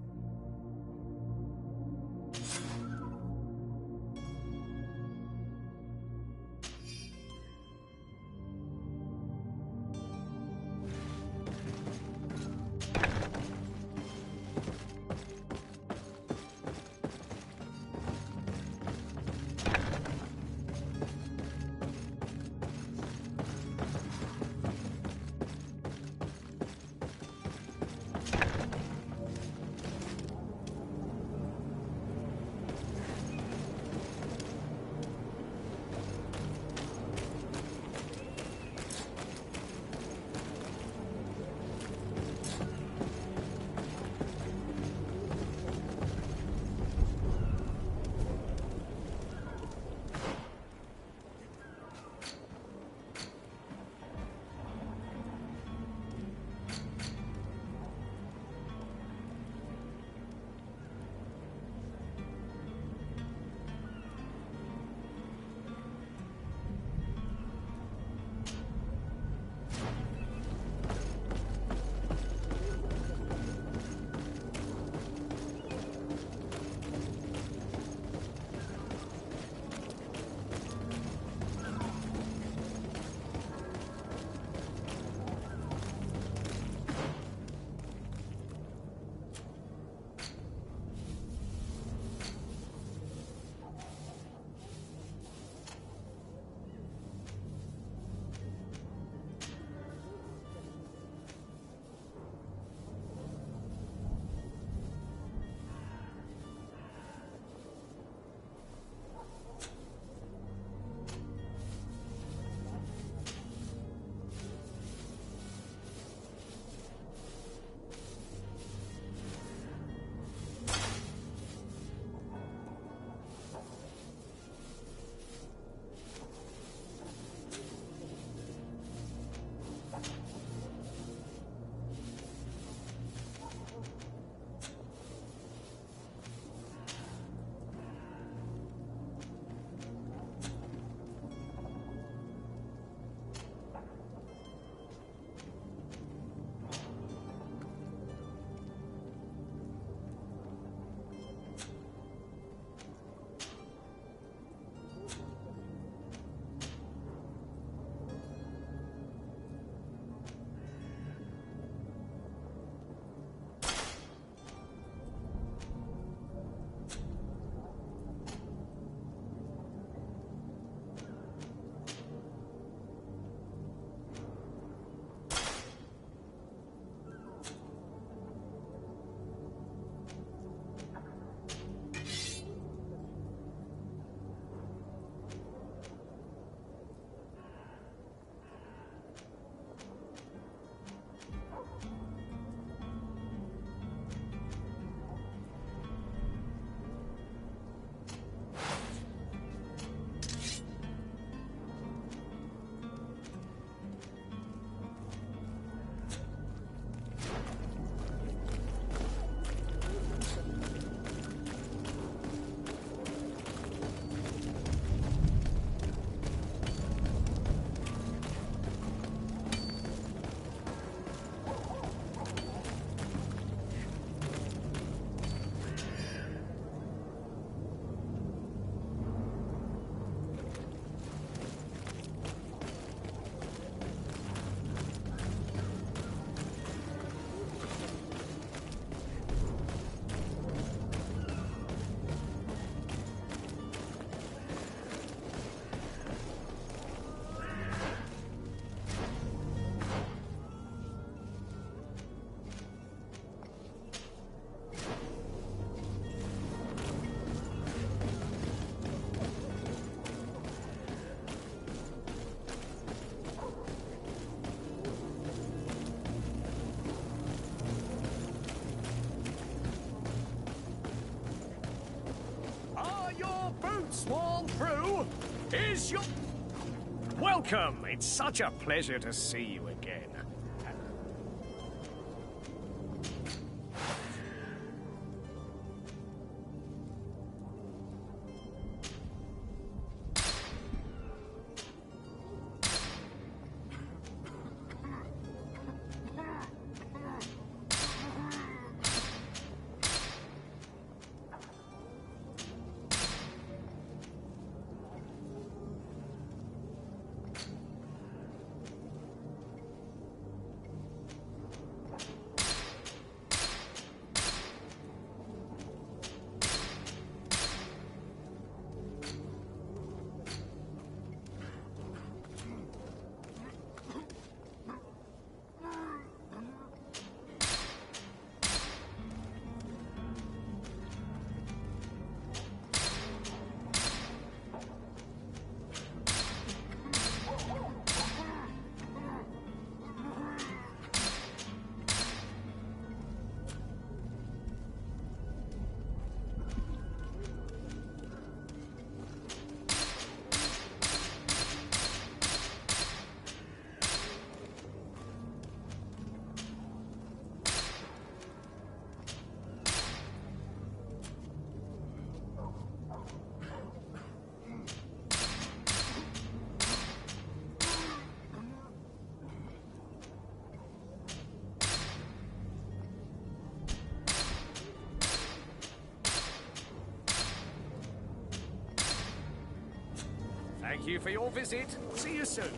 Here's your... Welcome! It's such a pleasure to see you again. Thank you for your visit. See you soon.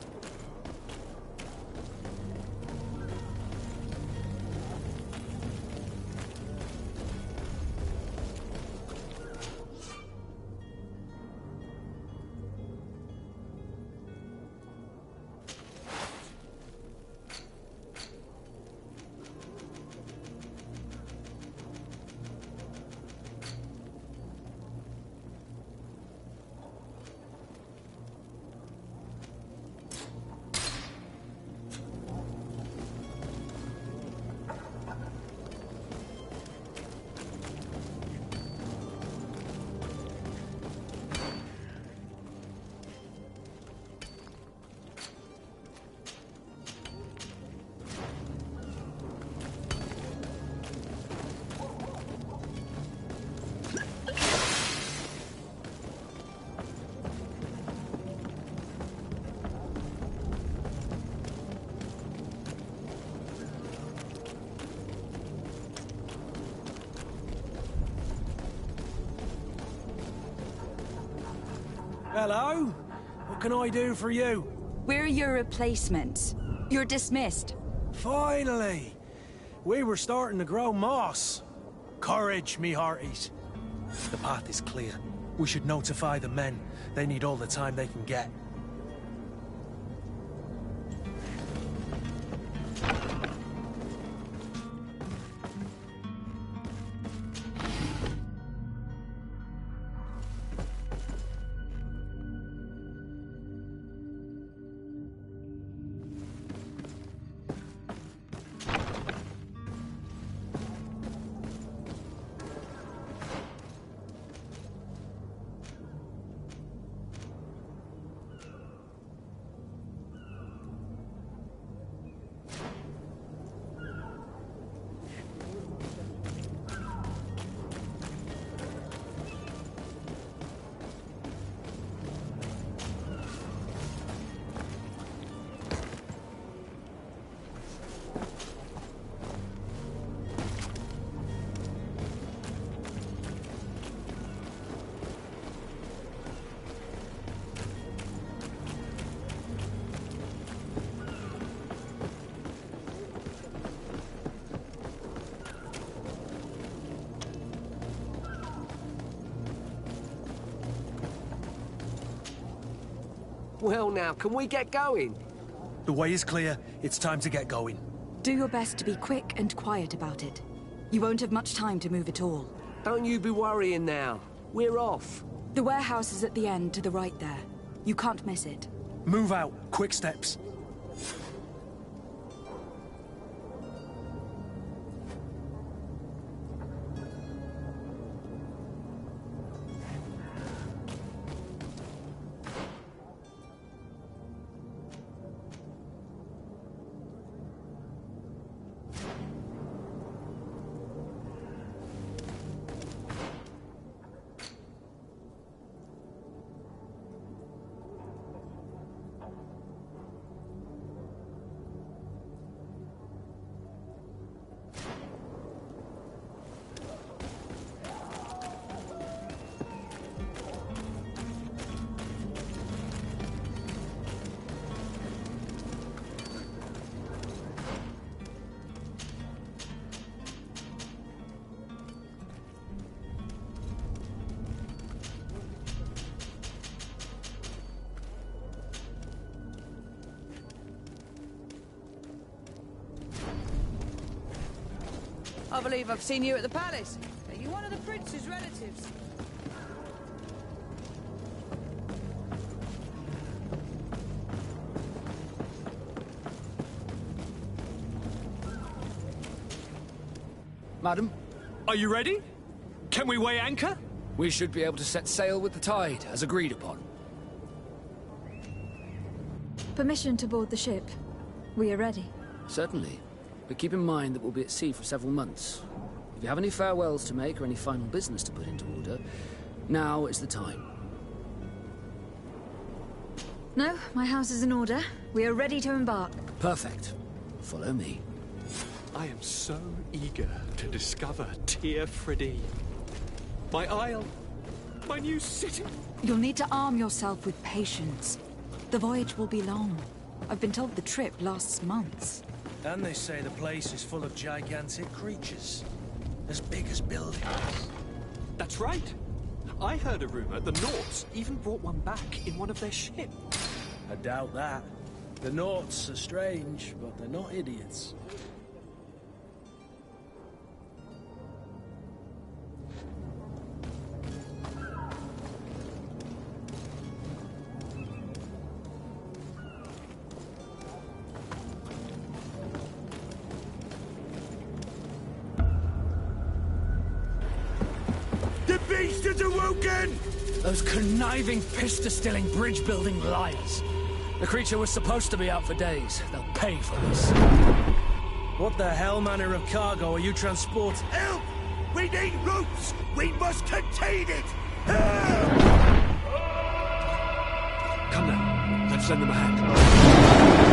Hello? What can I do for you? We're your replacements. You're dismissed. Finally! We were starting to grow moss. Courage, me hearties. The path is clear. We should notify the men. They need all the time they can get. Well now, can we get going? The way is clear. It's time to get going. Do your best to be quick and quiet about it. You won't have much time to move at all. Don't you be worrying now. We're off. The warehouse is at the end to the right there. You can't miss it. Move out. Quick steps. I believe I've seen you at the palace. Are you one of the prince's relatives? Madam? Are you ready? Can we weigh anchor? We should be able to set sail with the tide, as agreed upon. Permission to board the ship. We are ready. Certainly. But keep in mind that we'll be at sea for several months. If you have any farewells to make or any final business to put into order, now is the time. No, my house is in order. We are ready to embark. Perfect. Follow me. I am so eager to discover Tyr Fridee. My isle, my new city. You'll need to arm yourself with patience. The voyage will be long. I've been told the trip lasts months. And they say the place is full of gigantic creatures. As big as buildings. That's right. I heard a rumor the Norts even brought one back in one of their ships. I doubt that. The Norts are strange, but they're not idiots. Those conniving, pista-stilling, bridge-building liars. The creature was supposed to be out for days. They'll pay for this. What the hell manner of cargo are you transporting? Help! We need ropes! We must contain it! Come now, let's lend them a hand.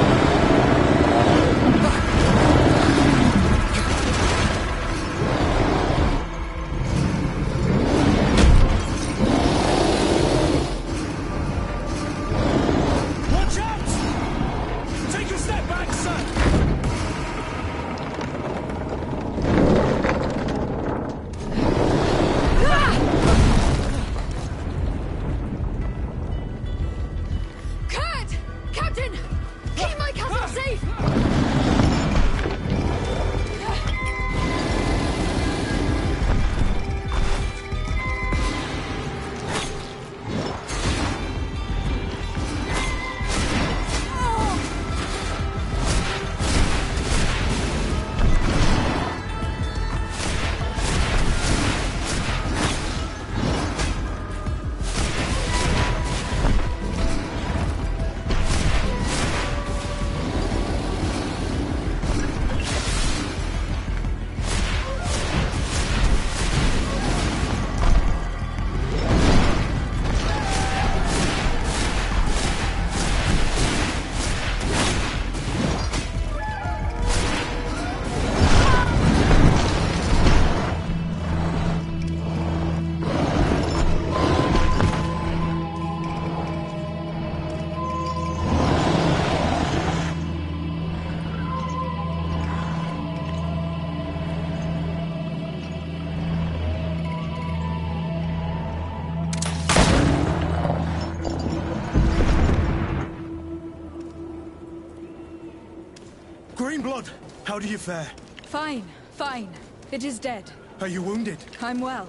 Greenblood, how do you fare? Fine, fine. It is dead. Are you wounded? I'm well.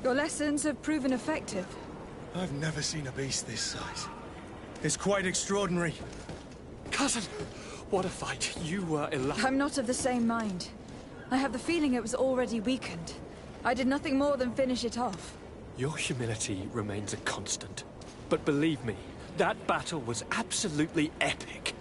Your lessons have proven effective. I've never seen a beast this size. It's quite extraordinary. Cousin, what a fight. You were I'm not of the same mind. I have the feeling it was already weakened. I did nothing more than finish it off. Your humility remains a constant. But believe me, that battle was absolutely epic.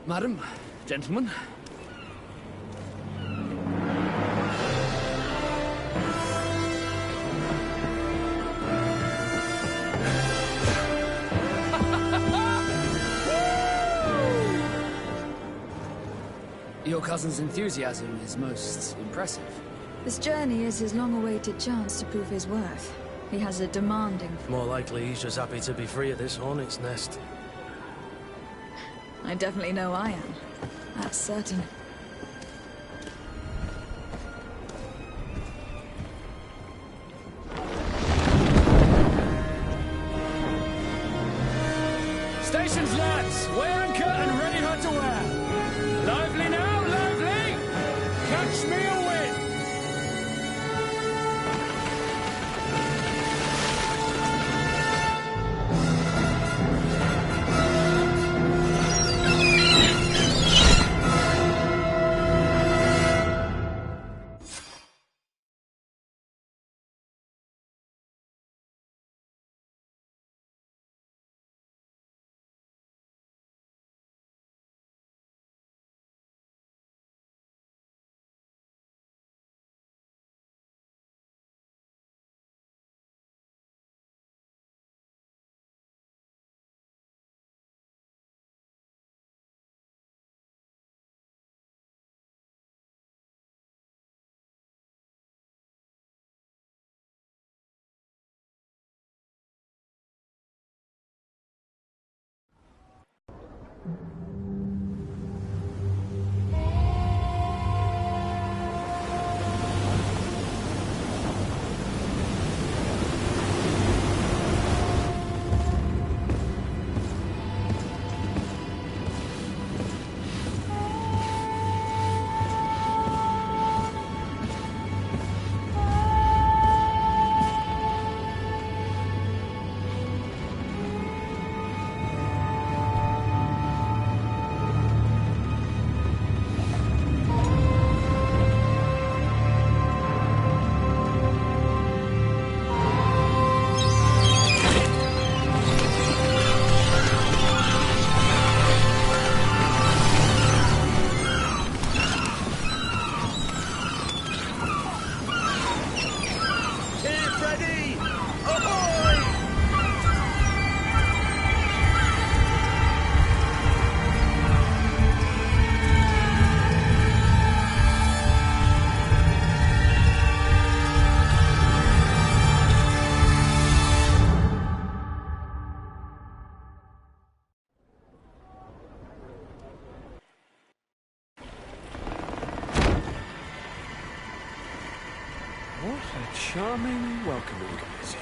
Madam, gentlemen. cousin's enthusiasm is most impressive. This journey is his long-awaited chance to prove his worth. He has a demanding... More likely he's just happy to be free of this hornet's nest. I definitely know I am. That's certain. Stations, lads! Wear and cut and ready her to wear! Lively now, lively! Catch me a win! What a charming welcoming committee.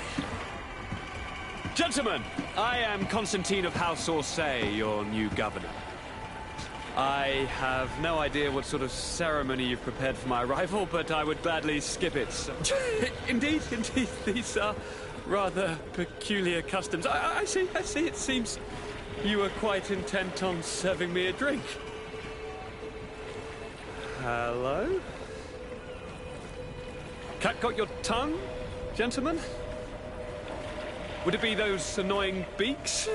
Gentlemen, I am Constantine of House Orsay, your new governor. I have no idea what sort of ceremony you've prepared for my arrival, but I would gladly skip it. So... indeed, these are rather peculiar customs. I see. It seems you are quite intent on serving me a drink. Hello? Cat got your tongue, gentlemen? Would it be those annoying beaks?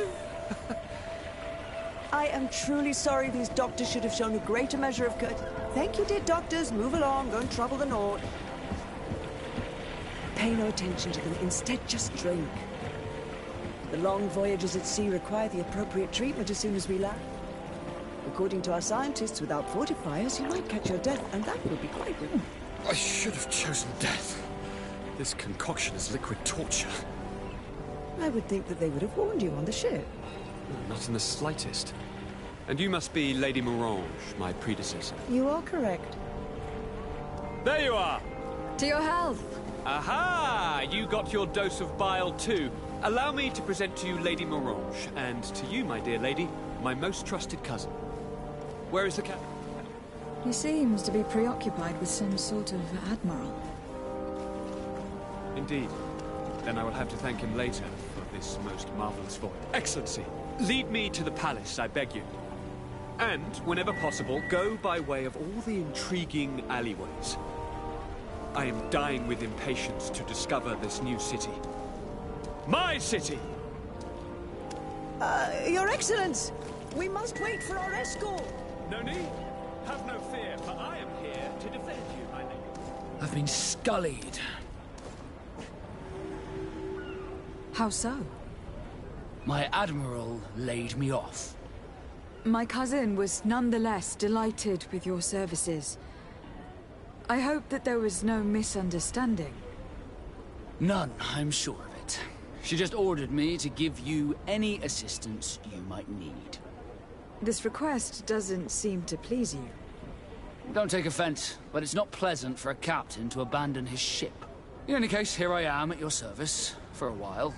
I am truly sorry. These doctors should have shown a greater measure of courtesy. Thank you, dear doctors. Move along. Don't trouble the Nord. Pay no attention to them. Instead, just drink. The long voyages at sea require the appropriate treatment as soon as we land. According to our scientists, without fortifiers, you might catch your death, and that would be quite... I should have chosen death. This concoction is liquid torture. I would think that they would have warned you on the ship. Not in the slightest. And you must be Lady Morange, my predecessor. You are correct. There you are! To your health! Aha! You got your dose of bile too. Allow me to present to you Lady Morange, and to you, my dear lady, my most trusted cousin. Where is the captain? He seems to be preoccupied with some sort of admiral. Indeed. Then I will have to thank him later for this most marvelous voyage. Excellency, lead me to the palace, I beg you. And, whenever possible, go by way of all the intriguing alleyways. I am dying with impatience to discover this new city. My city! Your Excellence! We must wait for our escort! No need. Have no fear, for I am here to defend you, my lady. I've been scullied. How so? My admiral laid me off. My cousin was nonetheless delighted with your services. I hope that there was no misunderstanding. None, I'm sure of it. She just ordered me to give you any assistance you might need. This request doesn't seem to please you. Don't take offense, but it's not pleasant for a captain to abandon his ship. In any case, here I am at your service, for a while.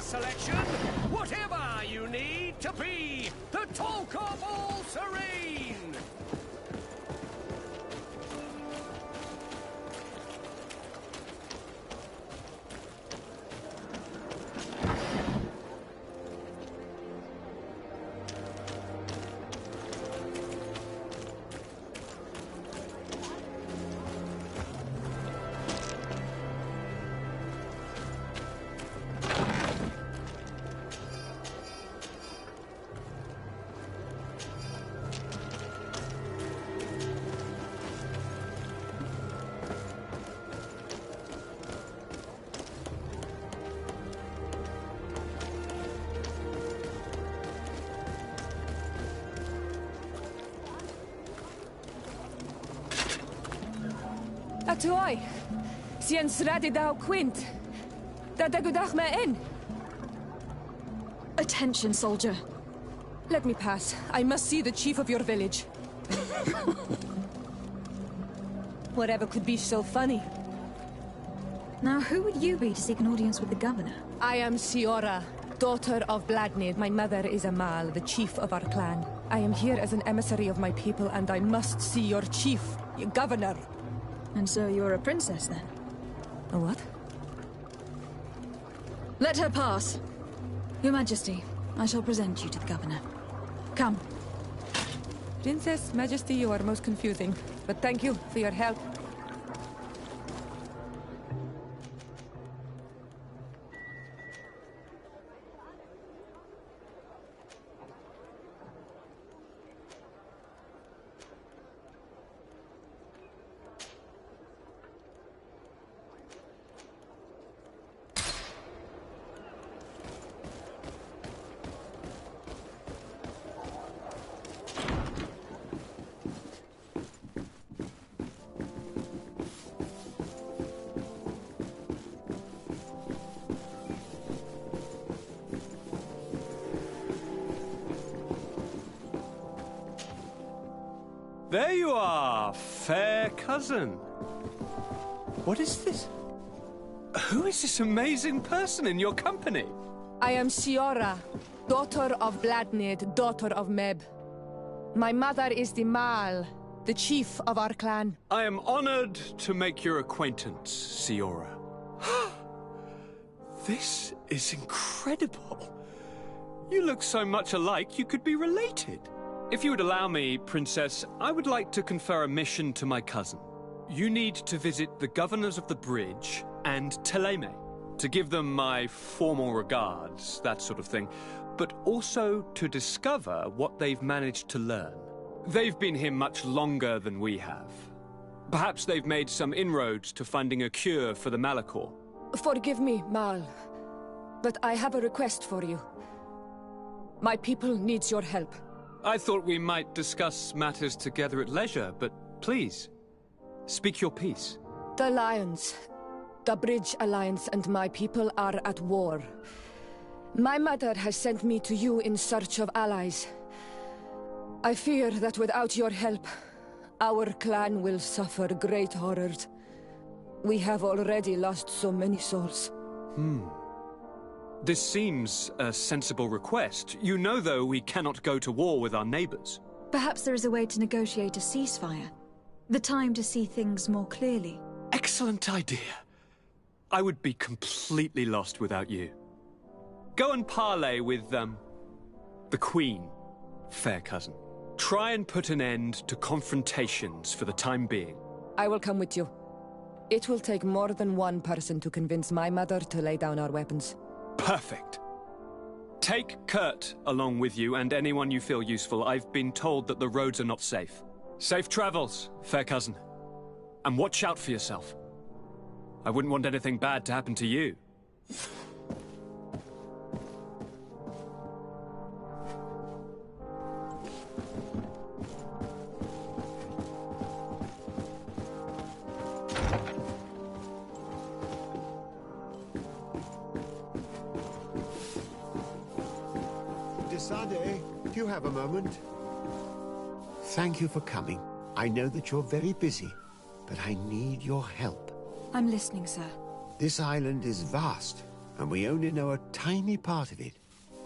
Selection, whatever you need to be the talk of all Serene. Atuai, Sien Sradi Dao Quint. Dadagudach me in. Attention, soldier. Let me pass. I must see the chief of your village. Whatever could be so funny. Now, who would you be to seek an audience with the governor? I am Siora, daughter of Bladnid. My mother is Amal, the chief of our clan. I am here as an emissary of my people, and I must see your chief, your governor. And so you're a princess, then? A what? Let her pass. Your Majesty, I shall present you to the governor. Come. Princess, Majesty, you are most confusing. But thank you for your help. There you are, fair cousin. What is this? Who is this amazing person in your company? I am Shiora, daughter of Bladnid, daughter of Meb. My mother is the Mal, the chief of our clan. I am honored to make your acquaintance, Shiora. This is incredible. You look so much alike you could be related. If you would allow me, Princess, I would like to confer a mission to my cousin. You need to visit the governors of the bridge and Teleme to give them my formal regards, that sort of thing, but also to discover what they've managed to learn. They've been here much longer than we have. Perhaps they've made some inroads to finding a cure for the Malachor. Forgive me, Mal, but I have a request for you. My people needs your help. I thought we might discuss matters together at leisure, but please, speak your piece. The Lions, the Bridge Alliance and my people are at war. My mother has sent me to you in search of allies. I fear that without your help, our clan will suffer great horrors. We have already lost so many souls. This seems a sensible request. You know, though, we cannot go to war with our neighbors. Perhaps there is a way to negotiate a ceasefire. The time to see things more clearly. Excellent idea. I would be completely lost without you. Go and parley with, the Queen, fair cousin. Try and put an end to confrontations for the time being. I will come with you. It will take more than one person to convince my mother to lay down our weapons. Perfect. Take Kurt along with you and anyone you feel useful. I've been told that the roads are not safe. Safe travels, fair cousin. And watch out for yourself. I wouldn't want anything bad to happen to you. Desade, do you have a moment? Thank you for coming. I know that you're very busy, but I need your help. I'm listening, sir. This island is vast, and we only know a tiny part of it.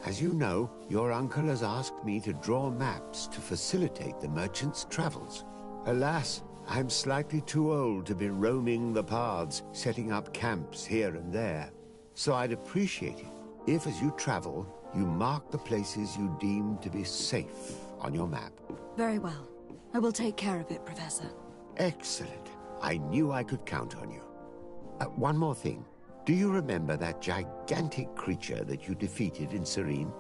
As you know, your uncle has asked me to draw maps to facilitate the merchants' travels. Alas, I'm slightly too old to be roaming the paths, setting up camps here and there. So I'd appreciate it if, as you travel, you mark the places you deem to be safe on your map. Very well. I will take care of it, Professor. Excellent. I knew I could count on you. One more thing. Do you remember that gigantic creature that you defeated in Serene?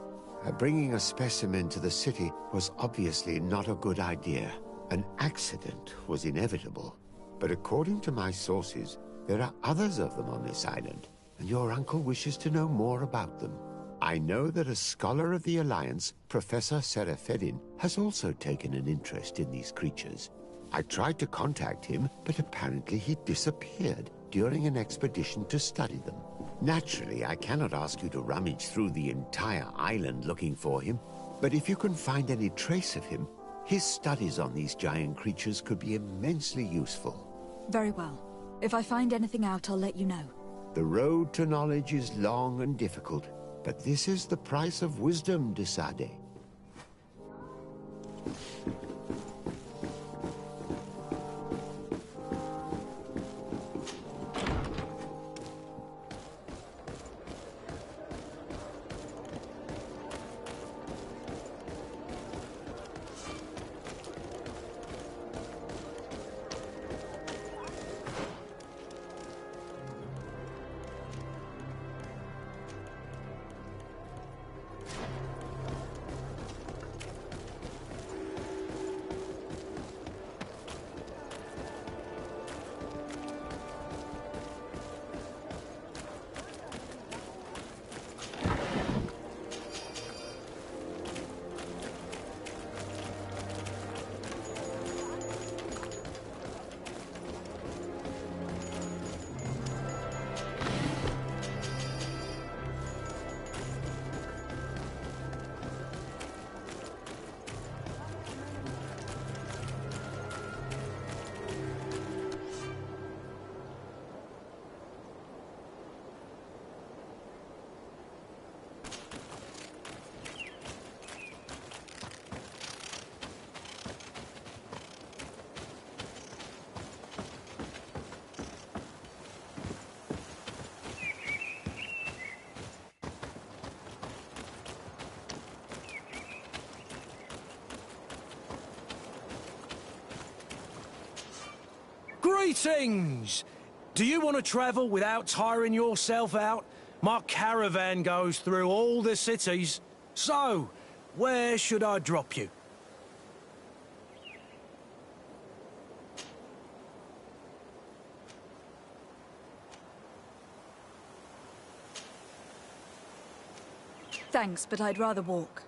Bringing a specimen to the city was obviously not a good idea. An accident was inevitable. But according to my sources, there are others of them on this island, and your uncle wishes to know more about them. I know that a scholar of the Alliance, Professor Serafedin, has also taken an interest in these creatures. I tried to contact him, but apparently he disappeared during an expedition to study them. Naturally, I cannot ask you to rummage through the entire island looking for him, but if you can find any trace of him, his studies on these giant creatures could be immensely useful. Very well. If I find anything out, I'll let you know. The road to knowledge is long and difficult, But this is the price of wisdom, De Sade. Greetings! Do you want to travel without tiring yourself out? My caravan goes through all the cities. So, where should I drop you? Thanks, but I'd rather walk.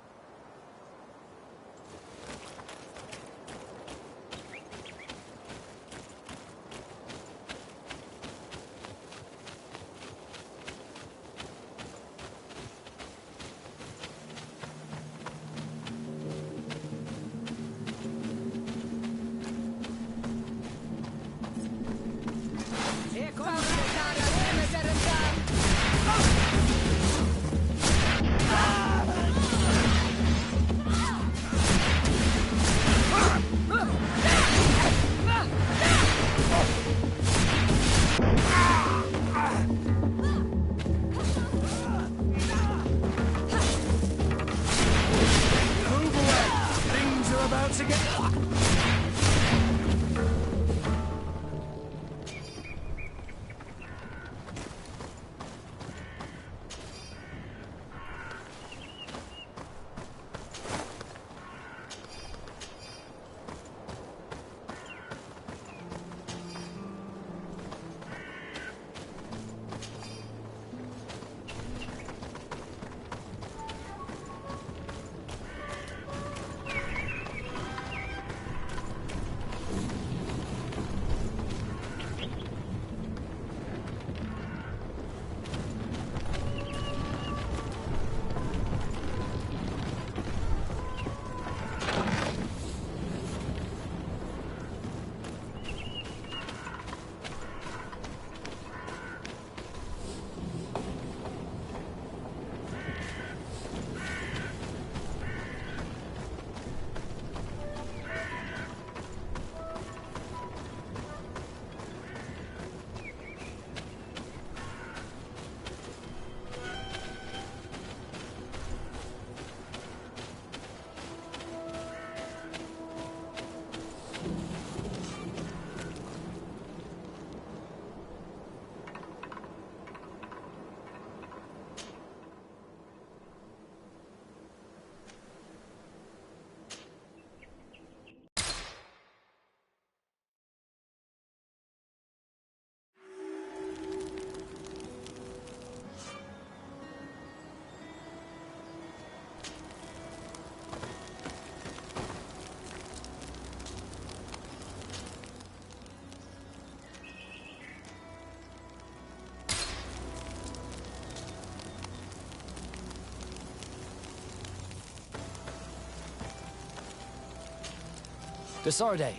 De Sade,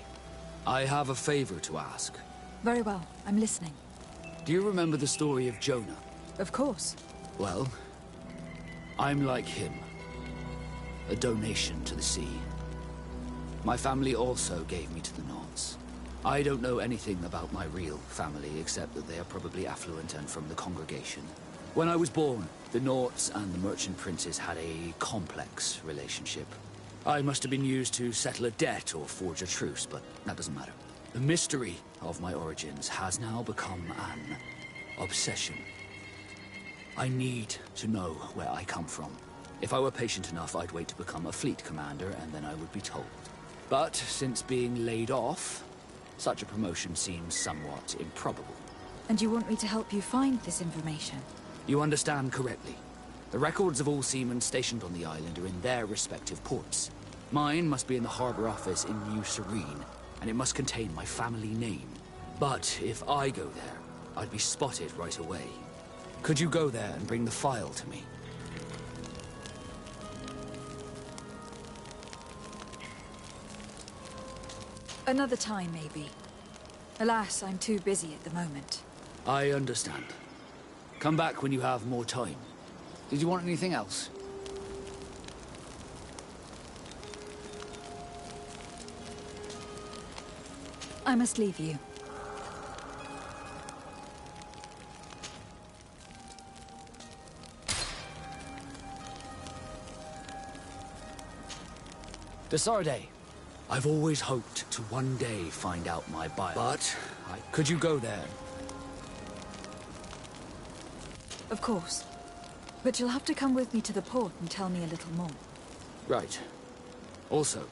I have a favor to ask. Very well, I'm listening. Do you remember the story of Jonah? Of course. Well, I'm like him. A donation to the sea. My family also gave me to the Knots. I don't know anything about my real family, except that they are probably affluent and from the congregation. When I was born, the Knots and the merchant princes had a complex relationship. I must have been used to settle a debt or forge a truce, but that doesn't matter. The mystery of my origins has now become an obsession. I need to know where I come from. If I were patient enough, I'd wait to become a fleet commander, and then I would be told. But since being laid off, such a promotion seems somewhat improbable. And you want me to help you find this information? You understand correctly. The records of all seamen stationed on the island are in their respective ports. Mine must be in the harbor office in New Serene, and it must contain my family name. But if I go there, I'd be spotted right away. Could you go there and bring the file to me? Another time, maybe. Alas, I'm too busy at the moment. I understand. Come back when you have more time. Did you want anything else? I must leave you. Desarde. I've always hoped to one day find out my bio. But could you go there? Of course. But you'll have to come with me to the port and tell me a little more. Right. Also,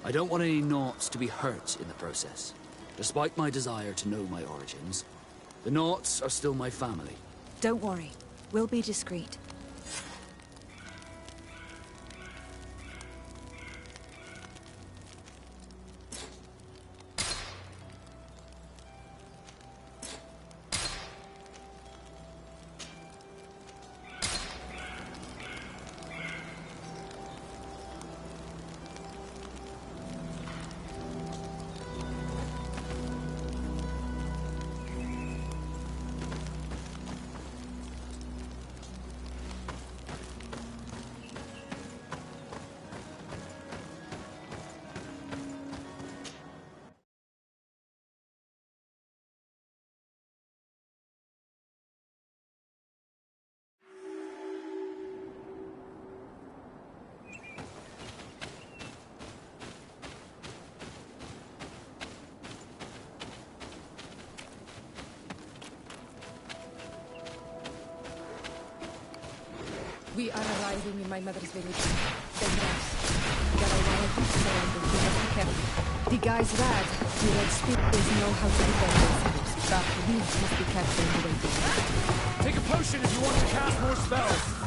I don't want any Naughts to be hurt in the process. Despite my desire to know my origins, the Naughts are still my family. Don't worry. We'll be discreet. We are arriving in my mother's village. The guy's rad. The red speakers know how to defend themselves, but we must be careful in the way. Take a potion if you want to cast more spells.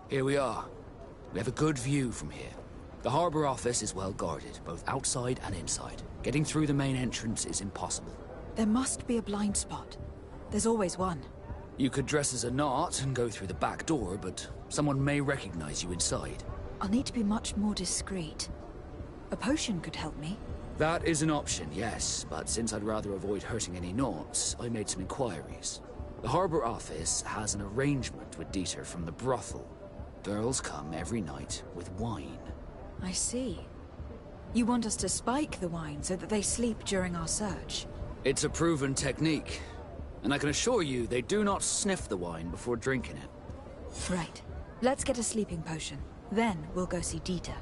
Here we are. We have a good view from here. The harbor office is well guarded, both outside and inside. Getting through the main entrance is impossible. There must be a blind spot. There's always one. You could dress as a knot and go through the back door, but someone may recognize you inside. I'll need to be much more discreet. A potion could help me. That is an option, yes, but since I'd rather avoid hurting any knots, I made some inquiries. The harbor office has an arrangement with Dieter from the brothel. Girls come every night with wine. I see. You want us to spike the wine so that they sleep during our search? It's a proven technique, and I can assure you they do not sniff the wine before drinking it. Right. Let's get a sleeping potion. Then we'll go see Dieter.